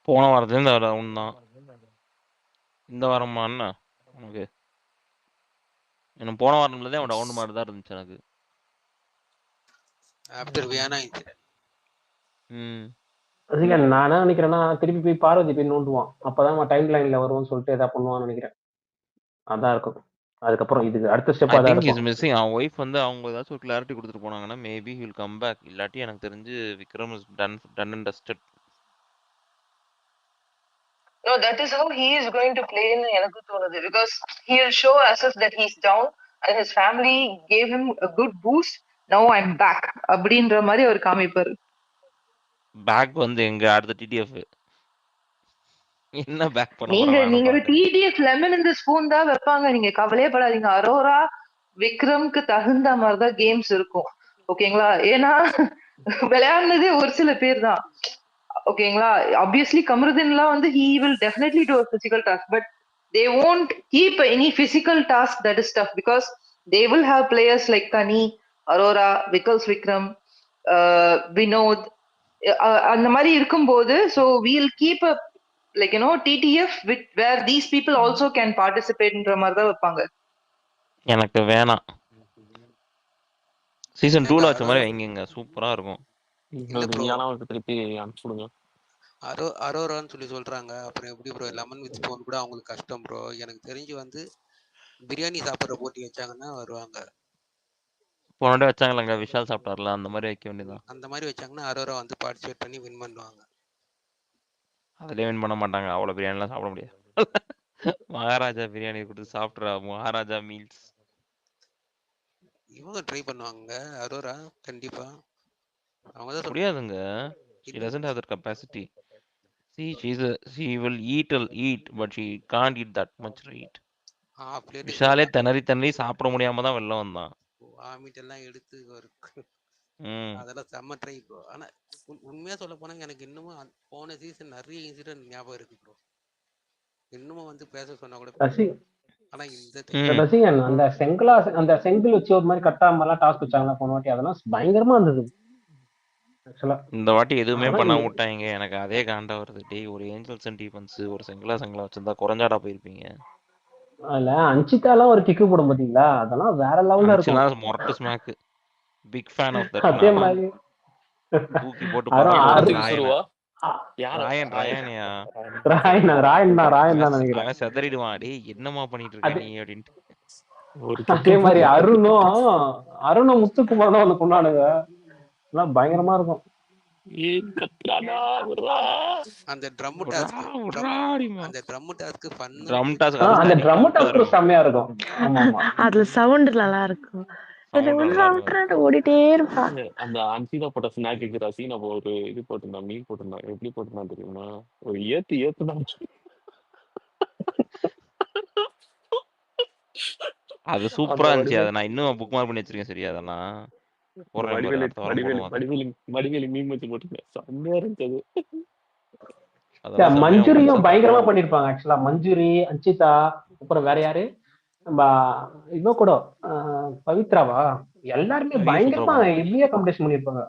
போன வாரத்துல இருந்து டவுன் தான். இந்த வாரமா என்ன உனக்கு? எனக்கு போன வாரம்ல தான் அவன் டவுன் மாதிரி தான் இருந்துச்சு எனக்கு. After Viana incident. ம் ரசிகன் நான் என்ன நினைக்கிறேன்னா திருப்பி போய் பார்வதி போய் நோண்டுவான். அப்பதான் டைம் லைன்ல வருவோம்னு சொல்லிட்டு ஏதாவது பண்ணுவான்னு நினைக்கிறேன். அதான் இருக்கும். அதுக்கப்புறம் இதுக்கு அடுத்த ஸ்டெப் ஐ அதான் திங்க் இஸ் இருக்கும். மிஸ்ஸிங். அவன் ஒய்ஃப் வந்து அவங்க ஏதாச்சும் ஒரு கிளாரிட்டி கொடுத்துட்டு போனாங்கன்னா மேபி ஹில் கம் பேக். இல்லாட்டி எனக்கு தெரிஞ்சு Vikram is done and dusted. No, that is how he is going to play in எனக்கு தோணுது. Because he'll show as if that he's down and his family gave him a good boost. Now I'm back. அப்படின்ற மாதிரி அவர் காமிப்பாரு. Back வந்து எங்க அடுத்த TTF என்ன back பண்ண நீங்க போறான் நீங்க பார்த்தேன். டிடிஎஃப் லெமன் இந்த ஸ்பூன் தான் வைப்பாங்க. நீங்க கவலையே படாதீங்க. அரோரா விக்ரம்க்கு தகுந்த மாதிரிதான் கேம்ஸ் இருக்கும். ஓகேங்களா? ஏன்னா விளையாடுனதே ஒரு சில பேர் தான். ஓகேங்களா? ஆப்வியஸ்லி கமருதீன்லாம் வந்து he will definitely do a physical task, but they won't keep any physical task that is tough because they will have players like Kani, Aurora, Vikals Vikram, Vinod, அந்த மாதிரி இருக்கும்போது so we'll keep a like TTF with where these people also can participate ன்ற மாதிரி தான் வைப்பாங்க. எனக்கு வேணாம். Season ஏங்க 2ல வச்ச மாதிரி வைங்க, சூப்பரா இருக்கும். இல்ல ப்ரோ, வியானாவுக்கு திருப்பி அனுப்பிச்சுடுங்க. அரோரான்னு சொல்லி சொல்றாங்க. அப்புறம் எப்படி ப்ரோ லெமன் வித் ஸ்பூன் கூட அவங்களுக்கு கஷ்டம் ப்ரோ. எனக்கு தெரிஞ்சு வந்து பிரியாணி சாப்பிட்ற போட்டி வச்சாங்கன்னா வருவாங்க. போனோட வச்சாங்களாங்க, விஷால் சாப்பிட்டார்ல, அந்த மாதிரி வைக்க வேண்டியதான். அந்த மாதிரி வச்சாங்கன்னா அரோரா வந்து பார்ட்டிசிபேட் பண்ணி வின் பண்ணுவாங்க. அதுலயே வின் பண்ண மாட்டாங்க, அவ்வளோ பிரியாணிலாம் சாப்பிட முடியாது. மகாராஜா பிரியாணி கொடுத்து சாப்பிட்றா, மகாராஜா மீல்ஸ். இவங்க ட்ரை பண்ணுவாங்க அரோரா கண்டிப்பா. அவங்க தான் முடியாதுங்க, she doesn't have that capacity. See, she will eat but she can't eat that much, right? விஷாலே திணறி சாப்பிட முடியாம தான் வெளில வந்தான். வாமிட் எல்லாம் எடுத்து ஒரு ம் அதெல்லாம் செம்ம ட்ரை ப்ரோ. ஆனா உண்மையா சொல்ல போனா எனக்கு இன்னமும் போன சீசன் நிறைய இன்சிடென்ட் ஞாபகம் இருக்கு ப்ரோ. இன்னமும் வந்து பேச சொன்னா கூட ஆனா இந்த ரசிகன் அந்த செங்கல் வச்சு ஒரு மாதிரி கட்டாமலாம் டாஸ்க் வச்சாங்களா போன வாட்டி, அதெல்லாம் பயங்கரமா இருந்தது. இந்த வாட்டி எதுவுமே பண்ணாம விட்டாங்க. எனக்கு அதே காண்டா வருது. டேய், ஒரு ஏஞ்சல்ஸ் அண்ட் டீபன்ஸ் ஒரு செங்கலா வச்சிருந்தா குறைஞ்சாடா போயிருப்பீங்க. அதுல அஞ்சிதாலாம் ஒரு கிக்கு போடும் பாத்தீங்களா, அதெல்லாம் வேற லெவல்ல இருக்கும். மொரட்டு smack, big fan of that. அதே மாதிரி தூக்கி போட்டு ராயன் தான் நினைக்கிறேன். செதறிடுவான். டேய் என்னமா பண்ணிட்டு இருக்க நீ அப்படின்ட்டு. அதே மாதிரி அருணும் முத்துக்குமாரனும் வந்து கொண்டாடுங்க, எல்லாம் பயங்கரமா இருக்கும். அந்த ட்ரம் டாஸ்க் செம்மையா இருக்கும். அதுல சவுண்ட் நல்லா இருக்கும். ஓடிட்டே இருப்பான். அந்த அன்சீனா போட்ட ஸ்நாக்கு ரசீனா ஒரு இது போட்டிருந்தா, மீன் போட்டிருந்தா, எப்படி போட்டிருந்தா தெரியுமா? ஒரு ஏத்துதான். அது சூப்பரா இருந்துச்சு. அதை நான் இன்னும் புக் மார்க் பண்ணி வச்சிருக்கேன். சரியா, அதெல்லாம் வடிவேலி மீன் வச்சு போட்டிருந்தேன், செம்மையா இருந்துச்சு. மஞ்சுரியும் பயங்கரமா பண்ணிருப்பாங்க. ஆக்சுவலா மஞ்சுரி, அஞ்சிதா, அப்புறம் வேற யாரு, இவ கூட பவித்ராவா, எல்லாருமே பயங்கரமா ஹெவியா காம்படிஷன் பண்ணிருப்பாங்க.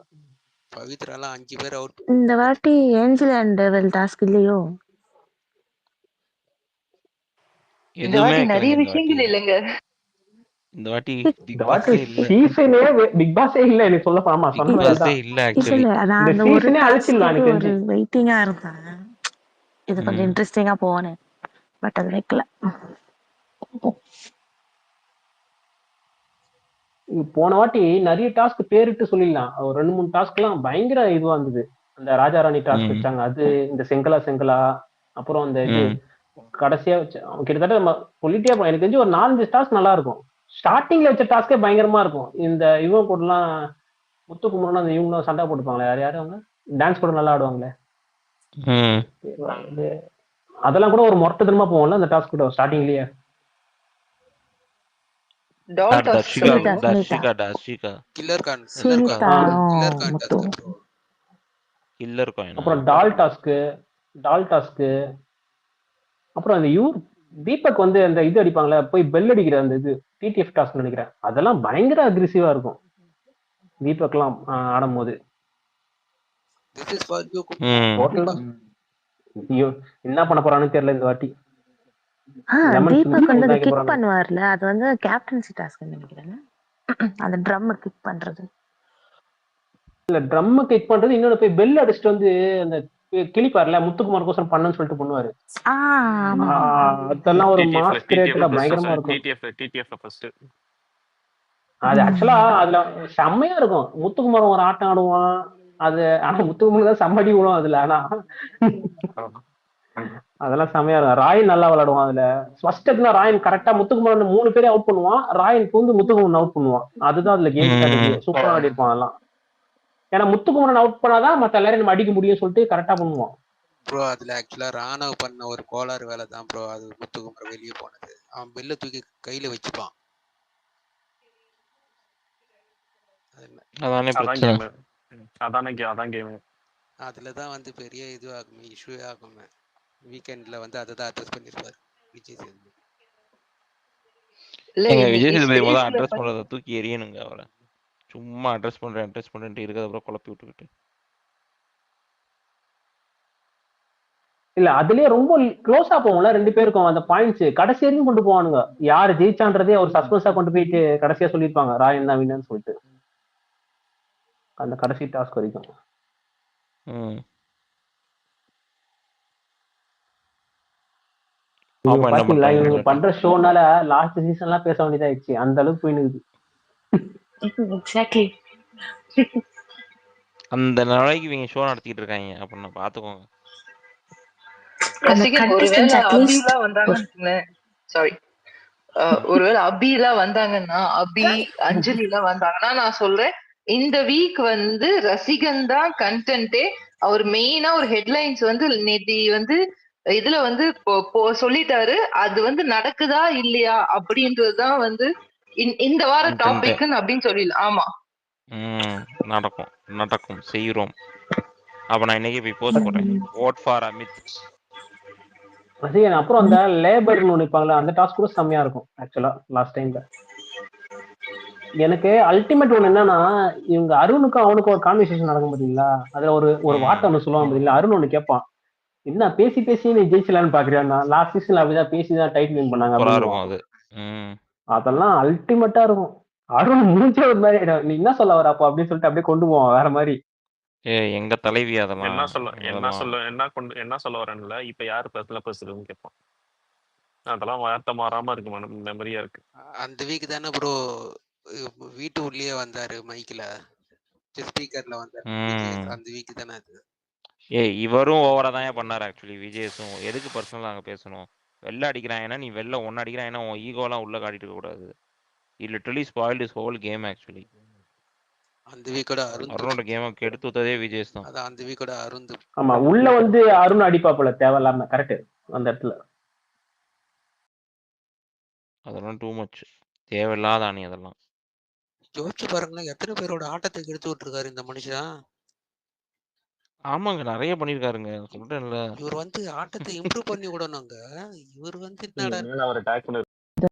பவித்ராலாம் 5 பேர் அவுட். இந்த வாட்டி ஏஞ்சல் அண்ட் டெவில் டாஸ்க் இல்லையோ? இந்த வாட்டி நிறைய விஷயங்கள் இல்லங்க. இந்த வாட்டி சீசனே பிக் பாஸே இல்ல. எனக்கு சொல்ல போமா சொன்னதே இல்ல. ஆக்சுவலி நான் அந்த ஒரு டாஸ்க்கு ஒரு வெயிட்டிங்கா இருந்தேன். இது கொஞ்சம் இன்ட்ரெஸ்டிங்கா போனேன், பட் அது வைக்கல. போன வாட்டி நிறைய டாஸ்க் பேரிட்டு சொல்லிடலாம். ஒரு 2-3 டாஸ்க் எல்லாம் பயங்கர இதுவா இருந்தது. அந்த ராஜா ராணி டாஸ்க் வச்சாங்க, அது இந்த செங்கலா, அப்புறம் அந்த இது கடைசியா கிட்டத்தட்ட நம்ம சொல்லிட்டே போவோம். எனக்கு தெரிஞ்சு ஒரு 4-5 டாஸ்க் நல்லா இருக்கும். ஸ்டார்டிங்ல வச்ச டாஸ்கே பயங்கரமா இருக்கும். இந்த இவங்க கூட எல்லாம் முத்துக்குமாரன் அந்த இவங்களும் சண்டை போட்டுப்பாங்களே, யாரு அவங்க டான்ஸ் கூட நல்லா ஆடுவாங்களே, அதெல்லாம் கூட ஒரு மொரட்டுத்தனமா போவோம்ல அந்த டாஸ்க் கூட ஸ்டார்டிங்லயே. அப்புறம் டால் டாஸ்க், அப்புறம் அந்த தீபக் வந்து அந்த இது அடிப்பாங்களே, போய் பெல் அடிக்கிற அந்த இது டிடிஎஃப் டாஸ்க் நினைக்கிறேன். அதெல்லாம் பயங்கர அக்ரெசிவா இருக்கும் தீபக் எல்லாம் ஆடும் போது. என்ன பண்ண போறான்னு தெரியல இந்த வாட்டி. தீபக் வந்து கிக் பண்ணுவார்ல, அது வந்து கேப்டன்சி டாஸ்க் நினைக்கிறேன். அந்த ட்ரம் கிக் பண்றது இல்ல ட்ரம் கிக் பண்றது, இன்னொன்னு போய் பெல் அடிச்சுட்டு வந்து அந்த கிளிப்பார்ல முத்துக்குமார் கோசம் பண்ணுன்னு சொல்லிட்டு பண்ணுவாரு. ஆமா அதெல்லாம் ஒரு டிடிஎஃப்ல மாஸ் கிரியேட்டடா பயங்கரமா இருக்கும். டிடிஎஃப்ல ஃபர்ஸ்ட் அது ஆக்சுவலா அதுல செம்மையா இருக்கும். முத்துக்குமார் ஒரு ஆட்டம் ஆடுவான். அது ஆனா முத்துக்குமார் தான் சம்மடி விடும் அதுல. ஆனா அதெல்லாம் செம்மையா இருக்கும். ராயன் நல்லா விளையாடுவான் அதுல. ஃபர்ஸ்ட் எடுத்துனா ராயன் கரெக்டா முத்துக்குமார் 3 பேரை அவுட் பண்ணுவான். ராயன் வந்து முத்துக்குமார் அவுட் பண்ணுவான். அதுதான் அதுல கேம் ஸ்ட்ராட்டஜி. சூப்பரா ஆடி இருப்பான் அதெல்லாம். ஏன்னா முத்துக்குமாரன் அவுட் பண்ணாதான் மத்த எல்லாரும் நம்ம அடிக்க முடியும்னு சொல்லிட்டு கரெக்டா பண்ணுவான். ப்ரோ அதுல ஆக்சுவலா ராணவ் பண்ண ஒரு கோளாறு வேலை தான் ப்ரோ அது முத்துக்குமார் வெளியே போனது. அவன் பெல்ல தூக்கி கையில வச்சுப்பான். அதானே அதான் பிரச்சனை. கேம். அதான் கேம். அதுலதான் வந்து பெரிய இது ஆகுமே, இஷ்யூவே ஆகுமே. வீக்கெண்ட்ல வந்து அதை தான் அட்ரஸ் பண்ணிருப்பாரு விஜய் சேதுபதி. இல்ல எங்க இன்னைக்கு விஜய் சேதுபதி முதல் ஸ்பேஸ்ல அட்ரஸ் பண்றதை தூக்கி எறியணுங்க அவரை. சும்மா அட்ரஸ் பண்றேன் இருக்கிறத அப்புறம் குழப்பி விட்டுக்கிட்டு. இல்ல அதுலயே ரொம்ப க்ளோஸா போகும்ல 2 பேருக்கும் அந்த பாயிண்ட்ஸ் கடைசி வரைக்கும் கொண்டு போவானுங்க. யாரு ஜெயிச்சான்றதே ஒரு சஸ்பென்ஸா கொண்டு போயிட்டு கடைசியா சொல்லிருப்பாங்க ராயன் தான் வின்னு சொல்லிட்டு அந்த கடைசி டாஸ்க் வரைக்கும். இவங்க பாப்பா என்ன பாத்தீங்களா இவங்க பண்றாங்க? பண்ற ஷோனால லாஸ்ட் சீசன்லாம் பேச வேண்டியதாயிடுச்சு. அந்த அளவுக்கு போயினுக்குது. எக்ஸாக்ட்லி. அந்த நாளைக்கு இவங்க ஷோ நடத்திட்டு இருக்காங்க அப்படின்னா பாத்துக்கோங்க. ரசிகன் ஒருவேளை அபிலாம் வந்தாங்கன்னு சாரி ஒருவேளை அபிலாம் வந்தாங்கன்னா அபி அஞ்சலி எல்லாம் வந்தாங்கன்னா நான் சொல்றேன் இந்த வீக் வந்து ரசிகன் தான் கண்டென்ட்டே. அவர் மெயினா ஒரு ஹெட்லைன்ஸ் வந்து நேத்தி வந்து இதுல வந்து சொல்லிட்டாரு. அது வந்து நடக்குதா இல்லையா அப்படின்றதுதான் வந்து இந்த வார டாபிக் அப்படின்னு சொல்லிடலாம். ஆமா நடக்கும் செய்யறோம். அப்ப நான் இன்னைக்கு போய் போஸ்ட் போடுறேன். Vote for Amit. அப்புறம் அந்த லேபர்னு ஒண்ணு நிப்பாங்களா அந்த டாஸ்க் கூட செம்மையா இருக்கும். ஆக்சுவலா லாஸ்ட் டைம்ல எனக்கு அல்டிமேட் ஒண்ணு என்னன்னா இவங்க அருணுக்கும் அவனுக்கும் ஒரு கான்வர்சேஷன் நடக்கும் பாத்தீங்களா. அதுல ஒரு வார்த்தை ஒண்ணு சொல்லுவாங்க பாத்தீங்களா. அருண் ஒண்ணு கேட்பான், என்ன பேசி நீ ஜெயிச்சலான்னு பாக்குறியா. லாஸ்ட் சீசன்ல அப்படிதான் பேசிதான் டைட்டில் வின் பண்ணாங்க அப்படின்னு. அதெல்லாம் அல்டிமேட்டா இருக்கும். அருண் முடிஞ்ச ஒரு மாதிரி நீ என்ன சொல்ல வர அப்போ அப்படின்னு சொல்லிட்டு அப்படியே கொண்டு போவான் வேற மாதிரி. எங்க தலைவி அதெல்லாம் என்ன சொல்ல வரேன்ல இப்ப யாரு பர்சனலா பேசுறதுன்னு கேட்பான். அதெல்லாம் வார்த்தை மாறாம இருக்கு, மெமரியா இருக்கு. அந்த வீக் தானே ப்ரோ வீட்டு உள்ளே வந்தாரு மைக்ல ஸ்பீக்கர்ல வந்தாரு. அந்த வீக் தானே அது. இவரும் ஓவரா தான் பண்ணாரு ஆக்சுவலி. விஜயஸும் எதுக்கு பர்சனலா அங்க பேசணும். வெள்ள அடிக்கிறாங்கன்னா நீ வெளில ஒன்னு அடிக்கிறாங்கன்னா உன் ஈகோலாம் உள்ள காட்டிட்டு இருக்க கூடாது. It literally spoiled his whole game actually. அந்த வீக்கோட அருணோட கேம் கெடுத்துதே விஜேஷ் தான். அதான் அந்த வீக்கோட அருண். ஆமா உள்ள வந்து அருண் அடிப்பாப்புல தேவையில்லாம. கரெக்ட் அந்த இடத்துல. அதெல்லாம் டூ மச். தேவையில்லாத அணி அதெல்லாம். யோசிச்சு பாருங்களேன் எத்தனை பேரோட ஆட்டத்தை கெடுத்து விட்டுருக்காரு இந்த மனுஷன். ஆமாங்க நிறைய பண்ணிருக்காருங்க சொல்றேன்ல. இவர் வந்து ஆட்டத்தை இம்ப்ரூவ் பண்ணி விடணுங்க. இவர் வந்து என்னடா அவர் அட்டாக்